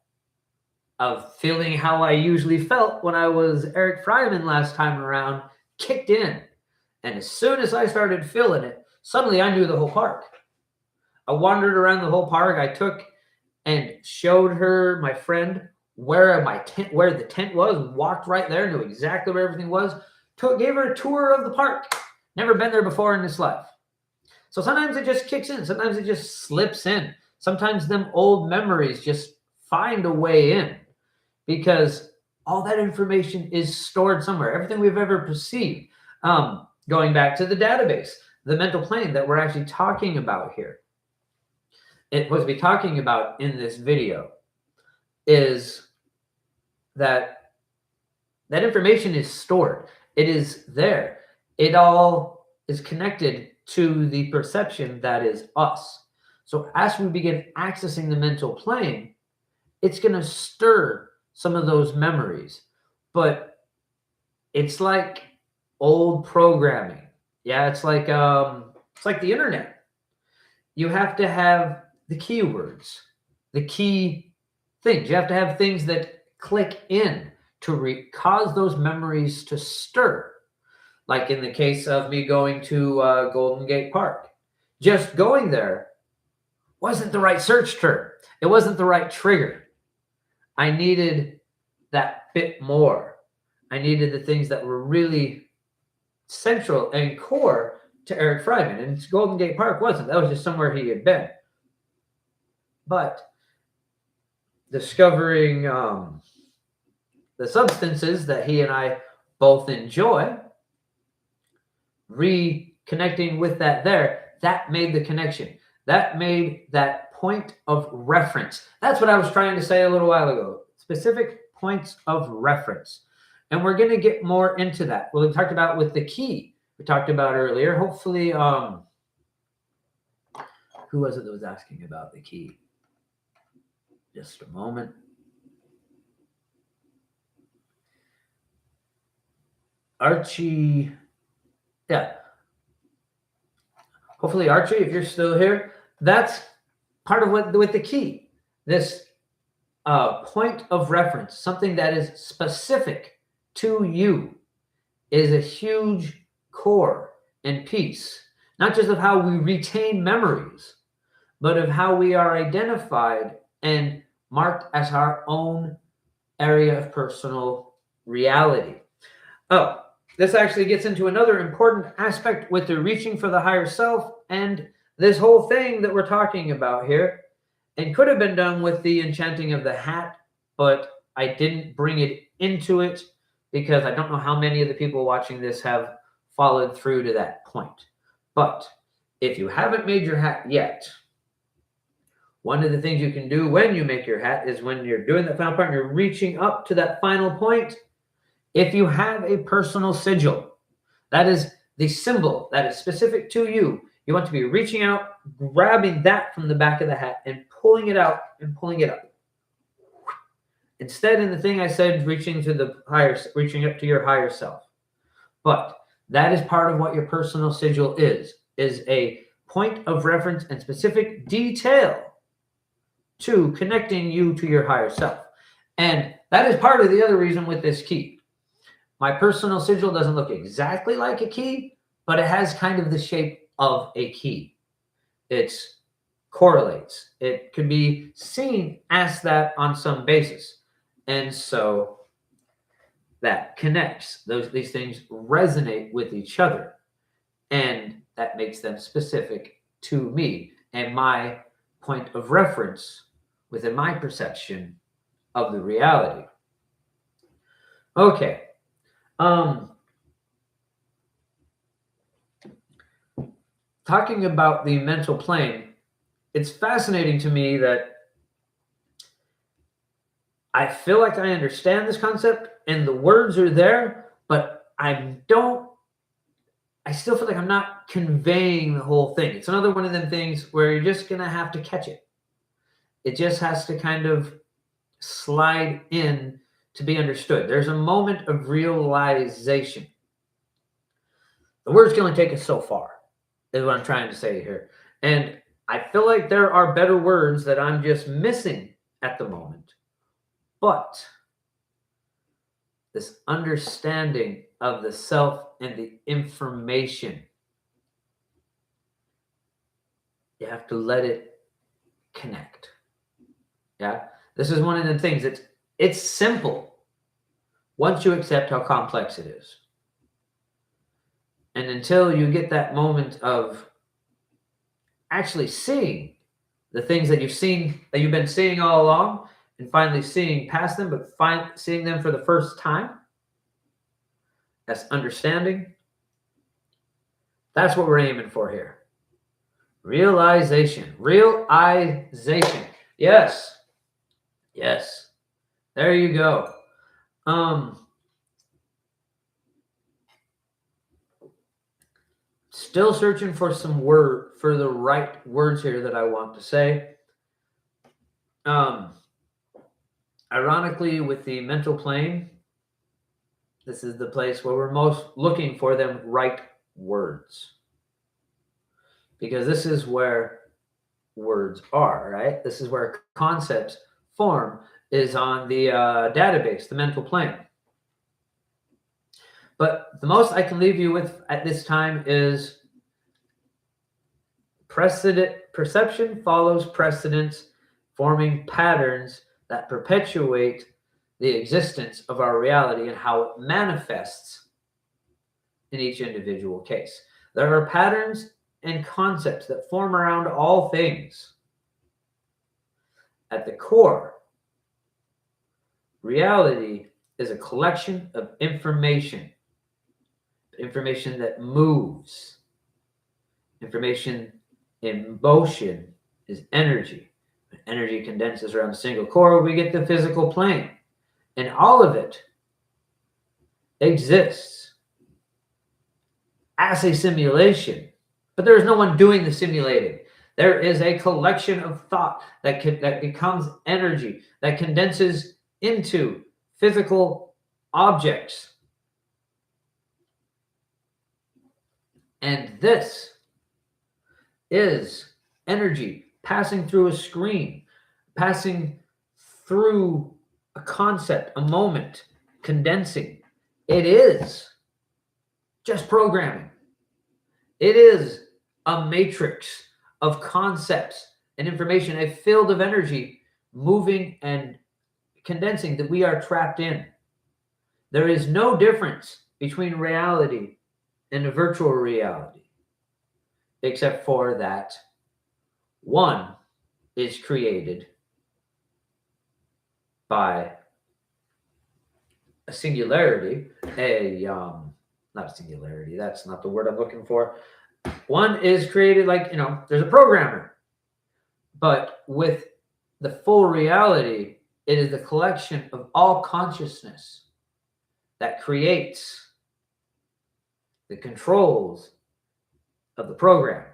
of feeling how I usually felt when I was Eric Fryman last time around, kicked in. And as soon as I started feeling it, suddenly I knew the whole park. I wandered around the whole park. I took and showed her, my friend, where the tent was, walked right there, knew exactly where everything was, gave her a tour of the park. Never been there before in this life. So sometimes it just kicks in. Sometimes it just slips in. Sometimes them old memories just find a way in, because all that information is stored somewhere. Everything we've ever perceived. Going back to the database, the mental plane that we're actually talking about here, it was be talking about in this video, is that information is stored. It is there. It all is connected to the perception that is us. So as we begin accessing the mental plane, it's going to stir some of those memories. But it's like old programming. Yeah, it's like the internet. You have to have the keywords, the key things. You have to have things that click in to cause those memories to stir. Like in the case of me going to Golden Gate Park. Just going there wasn't the right search term. It wasn't the right trigger. I needed that bit more. I needed the things that were really central and core to Eric Fryman. And Golden Gate Park wasn't. That was just somewhere he had been. But discovering the substances that he and I both enjoy, reconnecting with that made the connection. That made that point of reference. That's what I was trying to say a little while ago. Specific points of reference. And we're going to get more into that. Well, we talked about with the key we talked about earlier. Hopefully, who was it that was asking about the key? Just a moment. Archie. Yeah. Hopefully, Archie, if you're still here, that's part of what with the key. This point of reference, something that is specific to you, is a huge core and piece, not just of how we retain memories, but of how we are identified and marked as our own area of personal reality. Oh, this actually gets into another important aspect with the reaching for the higher self and this whole thing that we're talking about here, and could have been done with the enchanting of the hat, but I didn't bring it into it because I don't know how many of the people watching this have followed through to that point. But if you haven't made your hat yet, one of the things you can do when you make your hat is when you're doing that final part and you're reaching up to that final point. If you have a personal sigil, that is the symbol that is specific to you, you want to be reaching out, grabbing that from the back of the hat and pulling it out and pulling it up. Instead, in the thing I said, reaching up to your higher self. But that is part of what your personal sigil is a point of reference and specific detail to connecting you to your higher self. And that is part of the other reason with this key. My personal sigil doesn't look exactly like a key, but it has kind of the shape of a key. It correlates. It could be seen as that on some basis. And so that connects. These things resonate with each other. And that makes them specific to me and my point of reference within my perception of the reality. Okay. Talking about the mental plane, it's fascinating to me that I feel like I understand this concept and the words are there, but I still feel like I'm not conveying the whole thing. It's another one of them things where you're just going to have to catch it. It just has to kind of slide in to be understood. There's a moment of realization. The words can only take us so far, is what I'm trying to say here. And I feel like there are better words that I'm just missing at the moment. But this understanding of the self and the information, you have to let it connect. Yeah, this is one of the things. It's simple once you accept how complex it is. And until you get that moment of actually seeing the things that you've been seeing all along, and finally seeing past them, but seeing them for the first time, that's understanding. That's what we're aiming for here. Realization. Yes. There you go. Still searching for the right words here that I want to say. Ironically, with the mental plane, this is the place where we're most looking for them right words. Because this is where words are, right? This is where concepts form, is on the database, the mental plane. But the most I can leave you with at this time is perception follows precedence, forming patterns that perpetuate the existence of our reality and how it manifests in each individual case. There are patterns and concepts that form around all things. At the core, reality is a collection of information that moves. Information in motion is energy. When energy condenses around a single core, we get the physical plane. And all of it exists as a simulation. But there is no one doing the simulating. There is a collection of thought that becomes energy, that condenses into physical objects. And this is energy passing through a screen, passing through a concept, a moment, condensing. It is just programming. It is a matrix of concepts and information, a field of energy moving and condensing that we are trapped in. There is no difference between reality and a virtual reality, except for that one is created by a singularity, not a singularity, that's not the word I'm looking for. One is created like, there's a programmer, but with the full reality, it is the collection of all consciousness that creates the controls of the program.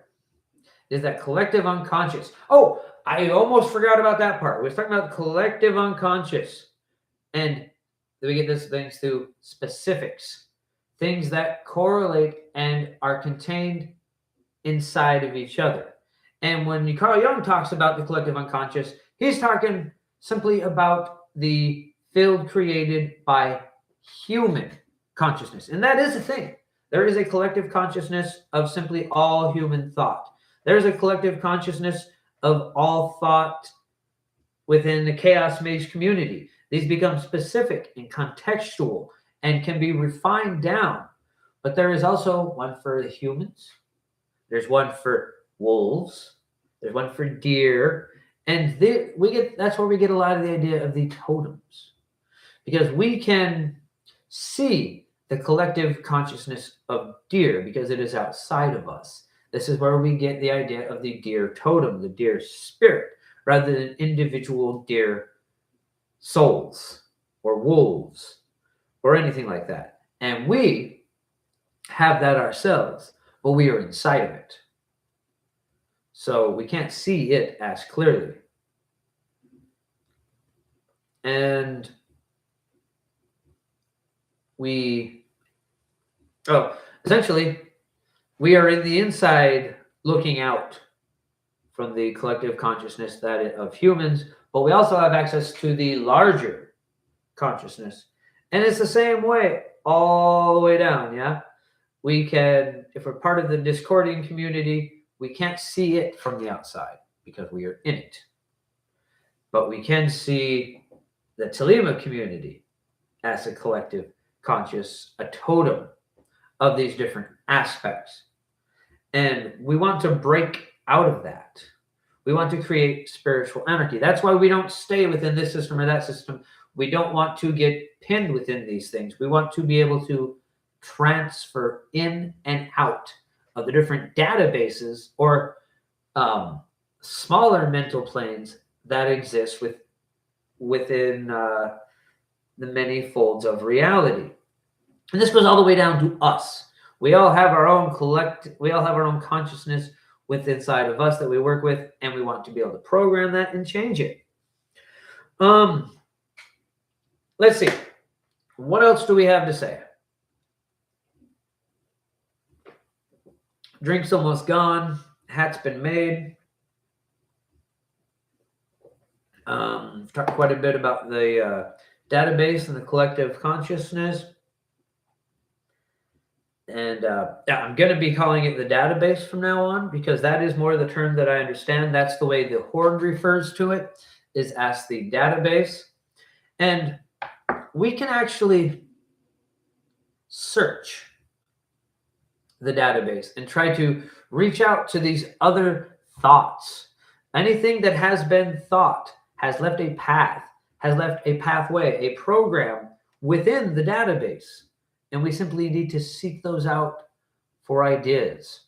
It is that collective unconscious. Oh, I almost forgot about that part. We were talking about collective unconscious. And then we get this things through specifics, things that correlate and are contained inside of each other. And when Carl Jung talks about the collective unconscious, he's talking simply about the field created by human consciousness. And that is a thing. There is a collective consciousness of simply all human thought. There's a collective consciousness of all thought within the chaos maze community. These become specific and contextual and can be refined down. But there is also one for the humans. There's one for wolves. There's one for deer. And that's where we get a lot of the idea of the totems. Because we can see the collective consciousness of deer because it is outside of us. This is where we get the idea of the deer totem, the deer spirit, rather than individual deer souls or wolves or anything like that. And we have that ourselves, but we are inside of it. So we can't see it as clearly. And essentially, we are in the inside looking out from the collective consciousness of humans, but we also have access to the larger consciousness. And it's the same way all the way down, yeah? We can, if we're part of the Discordian community, we can't see it from the outside because we are in it. But we can see the Telema community as a collective conscious, a totem of these different aspects. And we want to break out of that. We want to create spiritual anarchy. That's why we don't stay within this system or that system. We don't want to get pinned within these things. We want to be able to transfer in and out of the different databases or smaller mental planes that exist within the many folds of reality. And this goes all the way down to us. We all have our own consciousness within inside of us that we work with, and we want to be able to program that and change it. Let's see. What else do we have to say? Drink's almost gone. Hat's been made. Talked quite a bit about the database and the collective consciousness. And I'm going to be calling it the database from now on because that is more the term that I understand. That's the way the Horde refers to it, is as the database. And we can actually search the database and try to reach out to these other thoughts. Anything that has been thought has left a path, has left a pathway, a program within the database. And we simply need to seek those out for ideas,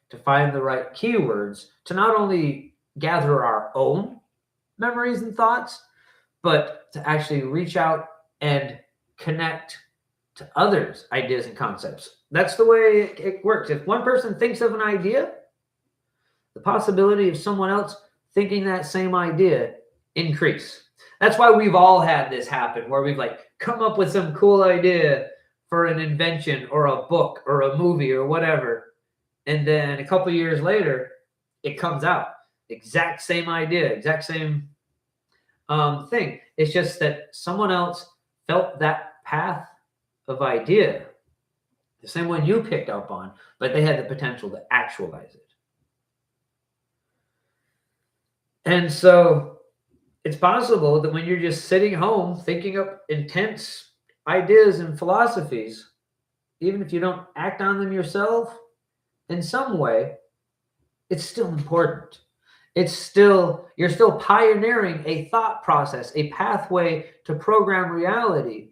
to find the right keywords, to not only gather our own memories and thoughts, but to actually reach out and connect to others' ideas and concepts. That's the way it works. If one person thinks of an idea, the possibility of someone else thinking that same idea increase. That's why we've all had this happen, where we've come up with some cool idea for an invention or a book or a movie or whatever. And then a couple years later, it comes out. Exact same idea, exact same thing. It's just that someone else felt that path of idea, the same one you picked up on, but they had the potential to actualize it. And so it's possible that when you're just sitting home thinking up intense ideas and philosophies, even if you don't act on them yourself in some way, it's still important. You're still pioneering a thought process, a pathway to program reality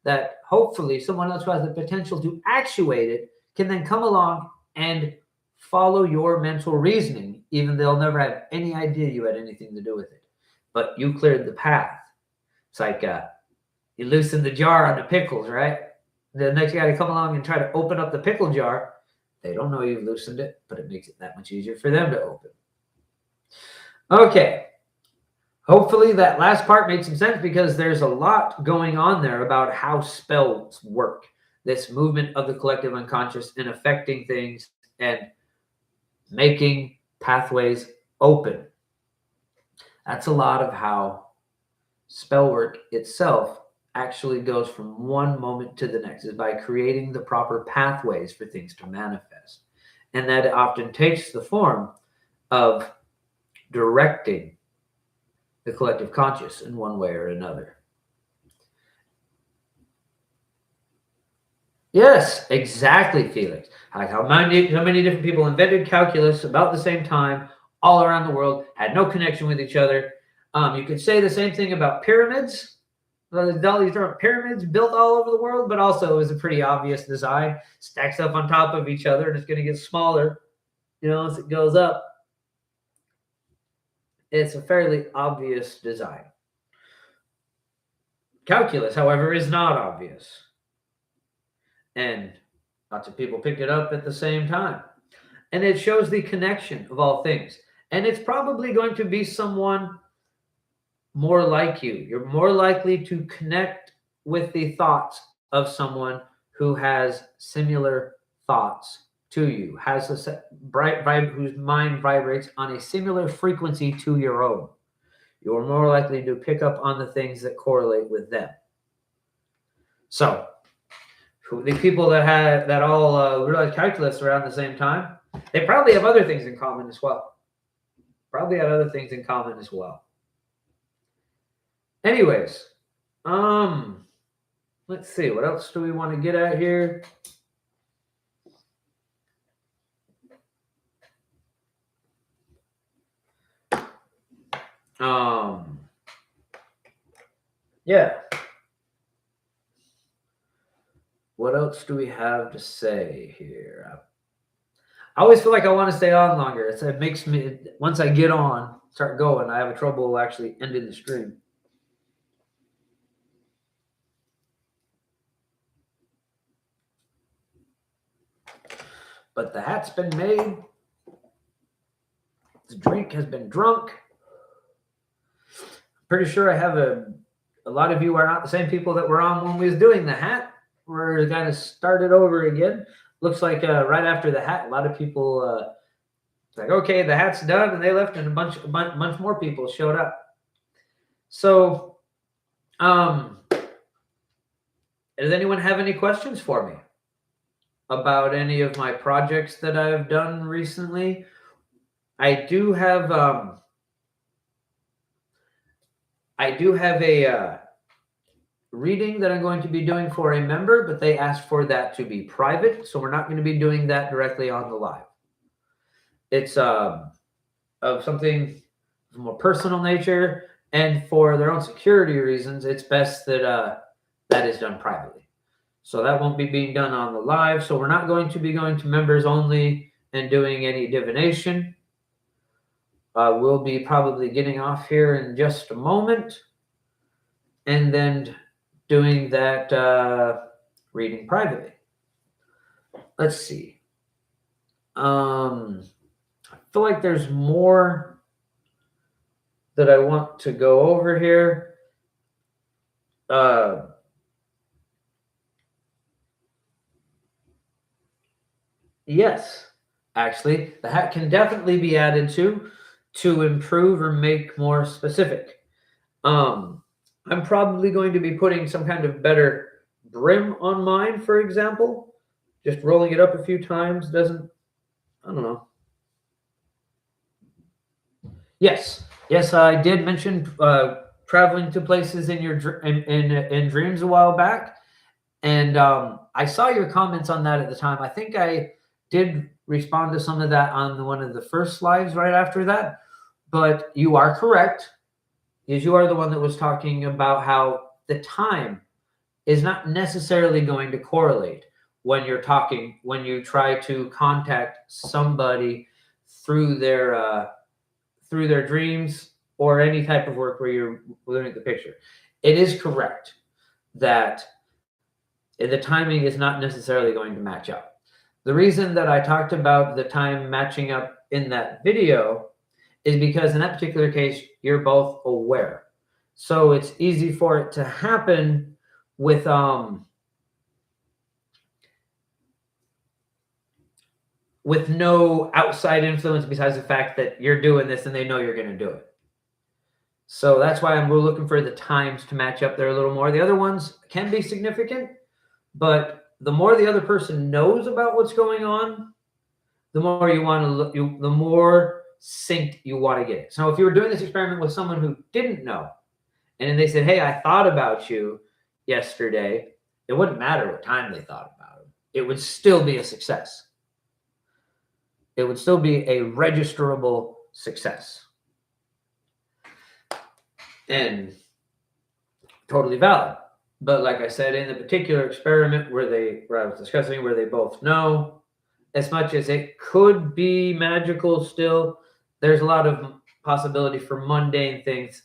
that hopefully someone else who has the potential to actuate it can then come along and follow your mental reasoning, even though they'll never have any idea you had anything to do with it. But you cleared the path. It's like you loosen the jar on the pickles, right? The next guy to come along and try to open up the pickle jar, they don't know you've loosened it, but it makes it that much easier for them to open. Okay. Hopefully that last part made some sense, because there's a lot going on there about how spells work. This movement of the collective unconscious and affecting things and making pathways open. That's a lot of how spell work itself actually goes from one moment to the next, is by creating the proper pathways for things to manifest. And that often takes the form of directing the collective conscious in one way or another. Yes, exactly, Felix. Like how many different people invented calculus about the same time, all around the world, had no connection with each other. You could say the same thing about pyramids. These are pyramids built all over the world, but also is a pretty obvious design. Stacks up on top of each other, and it's going to get smaller, as it goes up. It's a fairly obvious design. Calculus, however, is not obvious. And lots of people pick it up at the same time. And it shows the connection of all things. And it's probably going to be someone more like you. You're more likely to connect with the thoughts of someone who has similar thoughts to you, has a whose mind vibrates on a similar frequency to your own. You're more likely to pick up on the things that correlate with them. So, the people that all realized calculus around the same time, they probably have other things in common as well. Anyways, let's see, what else do we want to get at here? Yeah. What else do we have to say here? I always feel like I want to stay on longer. It makes me, once I get on, start going, I have trouble actually ending the stream. But the hat's been made. The drink has been drunk. Pretty sure I have a lot of you are not the same people that were on when we was doing the hat. We're kind of started over again. Looks like right after the hat, a lot of people like, okay, the hat's done, and they left, and a bunch more people showed up. So, does anyone have any questions for me about any of my projects that I've done recently? I do have a reading that I'm going to be doing for a member, but they asked for that to be private, so we're not going to be doing that directly on the live. It's of something of a more personal nature, and for their own security reasons, it's best that that is done privately. So that won't be being done on the live. So we're not going to be going to members only and doing any divination. We'll be probably getting off here in just a moment, and then doing that reading privately. Let's see. I feel like there's more that I want to go over here. Yes, actually, the hat can definitely be added to improve or make more specific. I'm probably going to be putting some kind of better brim on mine, for example. Just rolling it up a few times doesn't, I don't know. Yes, yes, I did mention traveling to places in your in dreams a while back, and I saw your comments on that at the time. I think I did respond to some of that on one of the first lives right after that. But you are correct, is you are the one that was talking about how the time is not necessarily going to correlate when you're talking when you try to contact somebody through their dreams or any type of work where you're looking at the picture. It is correct that the timing is not necessarily going to match up. The reason that I talked about the time matching up in that video is because in that particular case, you're both aware. So it's easy for it to happen with no outside influence besides the fact that you're doing this and they know you're going to do it. So that's why we're looking for the times to match up there a little more. The other ones can be significant, but the more the other person knows about what's going on, the more you want to look, the more synced you want to get it. So if you were doing this experiment with someone who didn't know, and then they said, "Hey, I thought about you yesterday," it wouldn't matter what time they thought about it. It would still be a success. It would still be a registerable success. And totally valid. But like I said, in the particular experiment where I was discussing, where they both know, as much as it could be magical still, there's a lot of possibility for mundane things.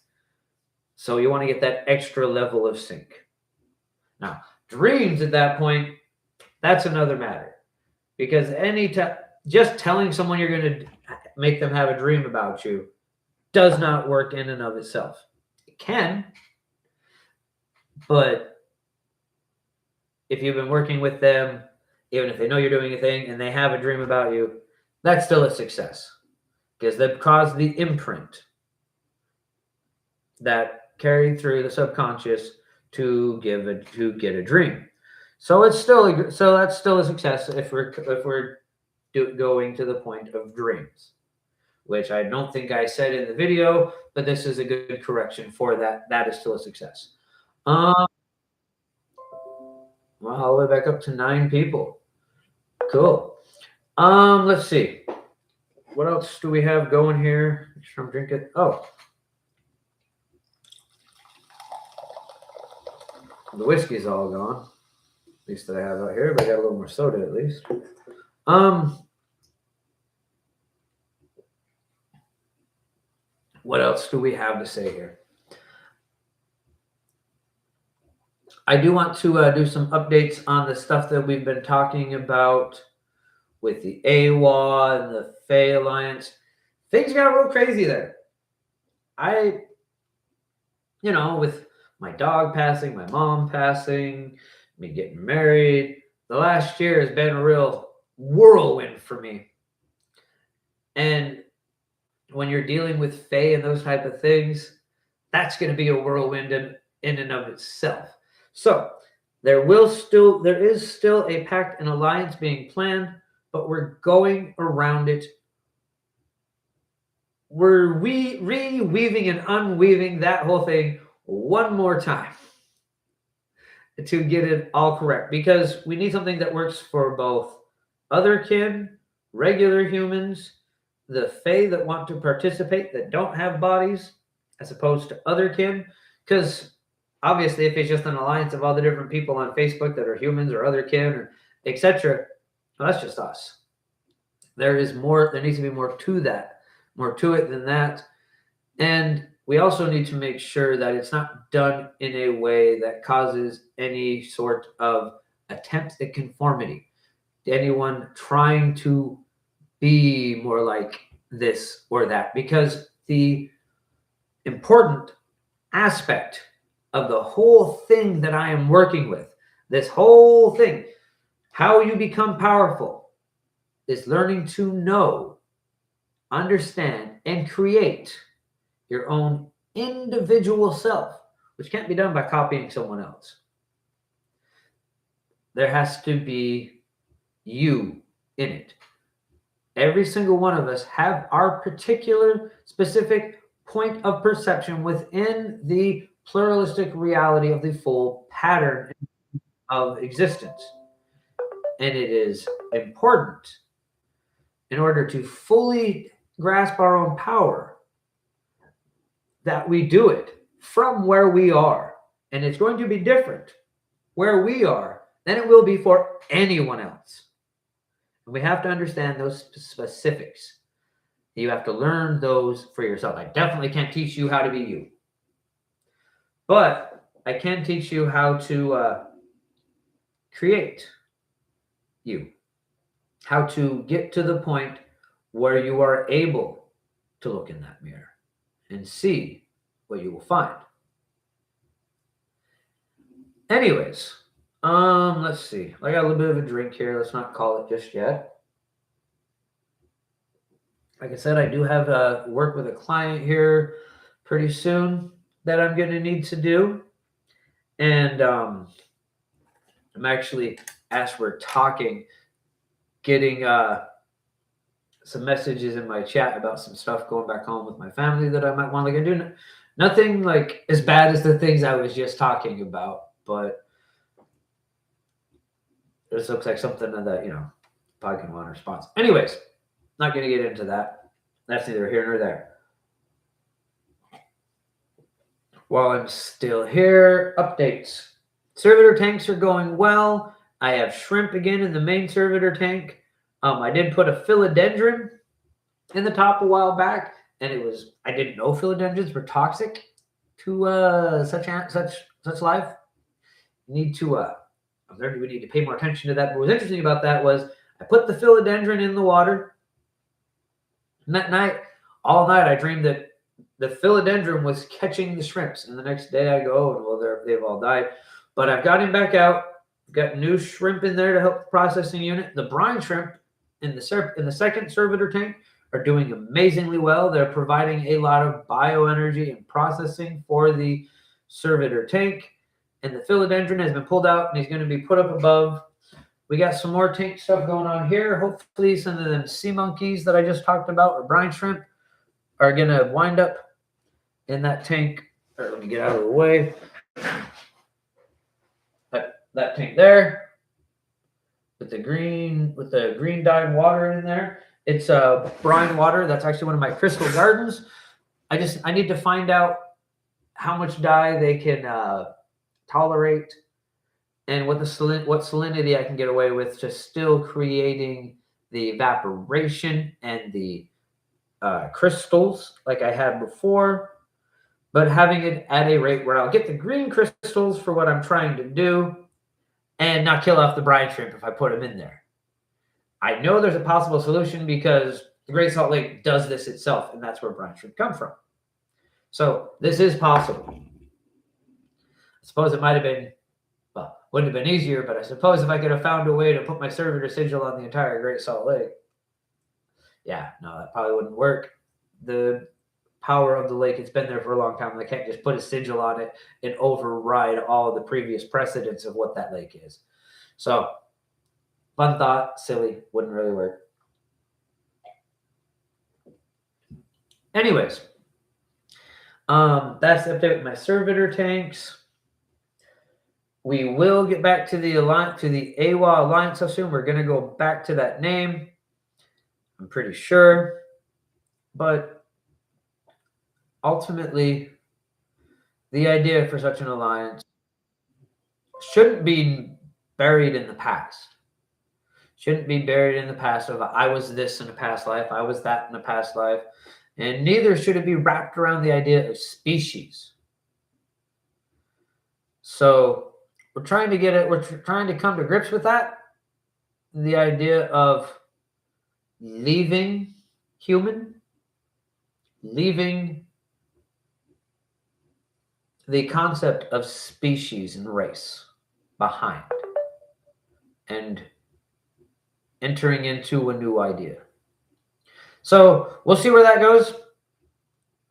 So you want to get that extra level of sync. Now, dreams at that point, that's another matter. Because just telling someone you're going to make them have a dream about you does not work in and of itself. It can, but if you've been working with them, even if they know you're doing a thing and they have a dream about you, that's still a success because they've caused the imprint that carried through the subconscious to get a dream. So that's still a success if we're going to the point of dreams, which I don't think I said in the video, but this is a good correction for that. That is still a success. Well, all the way back up to 9 people. Cool. Let's see. What else do we have going here? Make sure I'm drinking. Oh, the whiskey's all gone. At least that I have out here, but I got a little more soda at least. What else do we have to say here? I do want to do some updates on the stuff that we've been talking about with the AWA and the Fey Alliance. Things got real crazy there. With my dog passing, my mom passing, me getting married, the last year has been a real whirlwind for me. And when you're dealing with Fey and those type of things, that's going to be a whirlwind in and of itself. So there is still a pact and alliance being planned, but we're going around it. We're reweaving and unweaving that whole thing one more time to get it all correct, because we need something that works for both other kin, regular humans, the Fae that want to participate that don't have bodies, as opposed to other kin. Because obviously, if it's just an alliance of all the different people on Facebook that are humans or other kin or etc., well, that's just us. There is more. There needs to be more to that, more to it than that. And we also need to make sure that it's not done in a way that causes any sort of attempt at conformity. Anyone trying to be more like this or that, because the important aspect of the whole thing that I am working with, this whole thing, how you become powerful, is learning to know, understand, and create your own individual self, which can't be done by copying someone else. There has to be you in it. every single one of us have our particular specific point of perception within the pluralistic reality of the full pattern of existence. And it is important in order to fully grasp our own power that we do it from where we are. And it's going to be different where we are than it will be for anyone else. And we have to understand those specifics. You have to learn those for yourself. I definitely can't teach you how to be you, but I can teach you how to create you, how to get to the point where you are able to look in that mirror and see what you will find. Anyways, let's see. I got a little bit of a drink here. Let's not call it just yet. Like I said, I do have work with a client here pretty soon that I'm going to need to do. And I'm actually, as we're talking, getting some messages in my chat about some stuff going back home with my family that I might want to do. Nothing like as bad as the things I was just talking about, but this looks like something that, probably can want a response. Anyways, not going to get into that. That's neither here nor there. While I'm still here, updates. Servitor tanks are going well. I have shrimp again in the main servitor tank. I did put a philodendron in the top a while back, and I didn't know philodendrons were toxic to such life. We need to pay more attention to that. But what was interesting about that was I put the philodendron in the water, and that night, all night, I dreamed that the philodendron was catching the shrimps. And the next day I go, and well, they've all died. But I've got him back out. Got new shrimp in there to help the processing unit. The brine shrimp in the second servitor tank are doing amazingly well. They're providing a lot of bioenergy and processing for the servitor tank. And the philodendron has been pulled out, and he's going to be put up above. We got some more tank stuff going on here. Hopefully some of them sea monkeys that I just talked about, or brine shrimp, are going to wind up in that tank. Right, let me get out of the way. That tank there with the green dyed water in there. It's brine water. That's actually one of my crystal gardens. I need to find out how much dye they can tolerate and what salinity I can get away with, just still creating the evaporation and the crystals like I had before, but having it at a rate where I'll get the green crystals for what I'm trying to do and not kill off the brine shrimp if I put them in there. I know there's a possible solution because the Great Salt Lake does this itself, and that's where brine shrimp come from. So this is possible. I suppose it might have been, wouldn't have been easier, but I suppose if I could have found a way to put my servitor sigil on the entire Great Salt Lake, yeah, no, that probably wouldn't work. The power of the lake, it's been there for a long time. They can't just put a sigil on it and override all the previous precedents of what that lake is. So, fun thought, silly, wouldn't really work. Anyways, that's the update with my servitor tanks. We will get back to the AWA Alliance soon. We're going to go back to that name, I'm pretty sure. But ultimately, the idea for such an alliance shouldn't be buried in the past. Shouldn't be buried in the past of I was this in a past life, I was that in a past life. And neither should it be wrapped around the idea of species. So we're trying to come to grips with that. The idea of leaving the concept of species and race behind and entering into a new idea. So we'll see where that goes.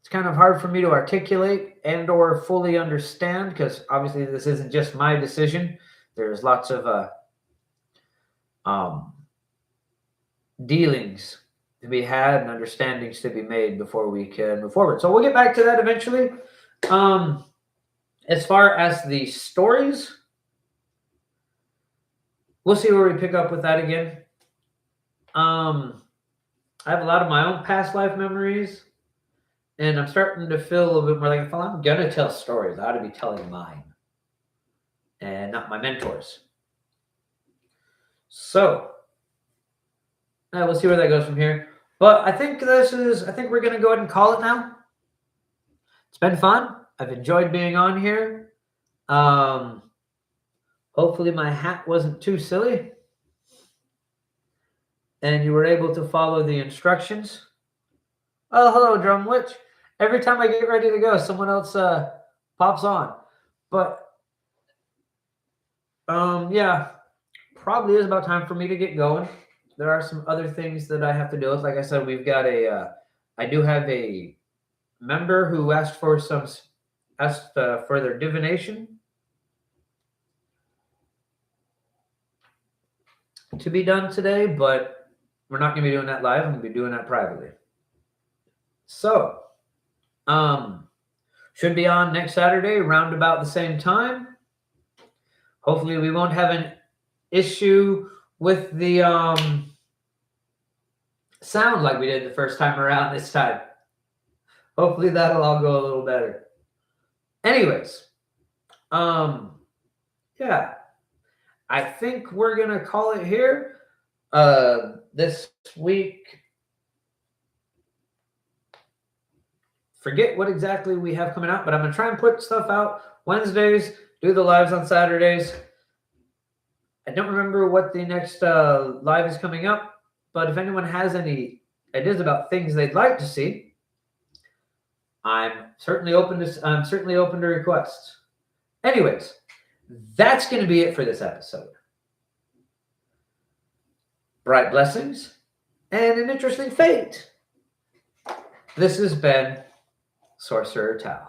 It's kind of hard for me to articulate and or fully understand because obviously this isn't just my decision. There's lots of dealings to be had and understandings to be made before we can move forward. So we'll get back to that eventually. As far as the stories, we'll see where we pick up with that again. I have a lot of my own past life memories, and I'm starting to feel a little bit more like if I'm going to tell stories, I ought to be telling mine and not my mentors. So we'll see where that goes from here. But I think we're going to go ahead and call it now. It's been fun. I've enjoyed being on here. Hopefully my hat wasn't too silly and you were able to follow the instructions. Oh, hello, Drum Witch. Every time I get ready to go, someone else pops on. But yeah, probably is about time for me to get going. There are some other things that I have to deal with. Like I said, we've got I do have a member who asked for their divination to be done today, but we're not going to be doing that live. I'm going to be doing that privately. So, should be on next Saturday, around about the same time. Hopefully, we won't have an issue with the sound like we did the first time around this time. Hopefully, that'll all go a little better. Anyways, yeah, I think we're gonna call it here. This week, forget what exactly we have coming out, but I'm gonna try and put stuff out Wednesdays, do the lives on Saturdays. I don't remember what the next live is coming up, but if anyone has any ideas about things they'd like to see, I'm certainly open to requests. Anyways, that's going to be it for this episode. Bright blessings and an interesting fate. This has been Sorcerer Tao.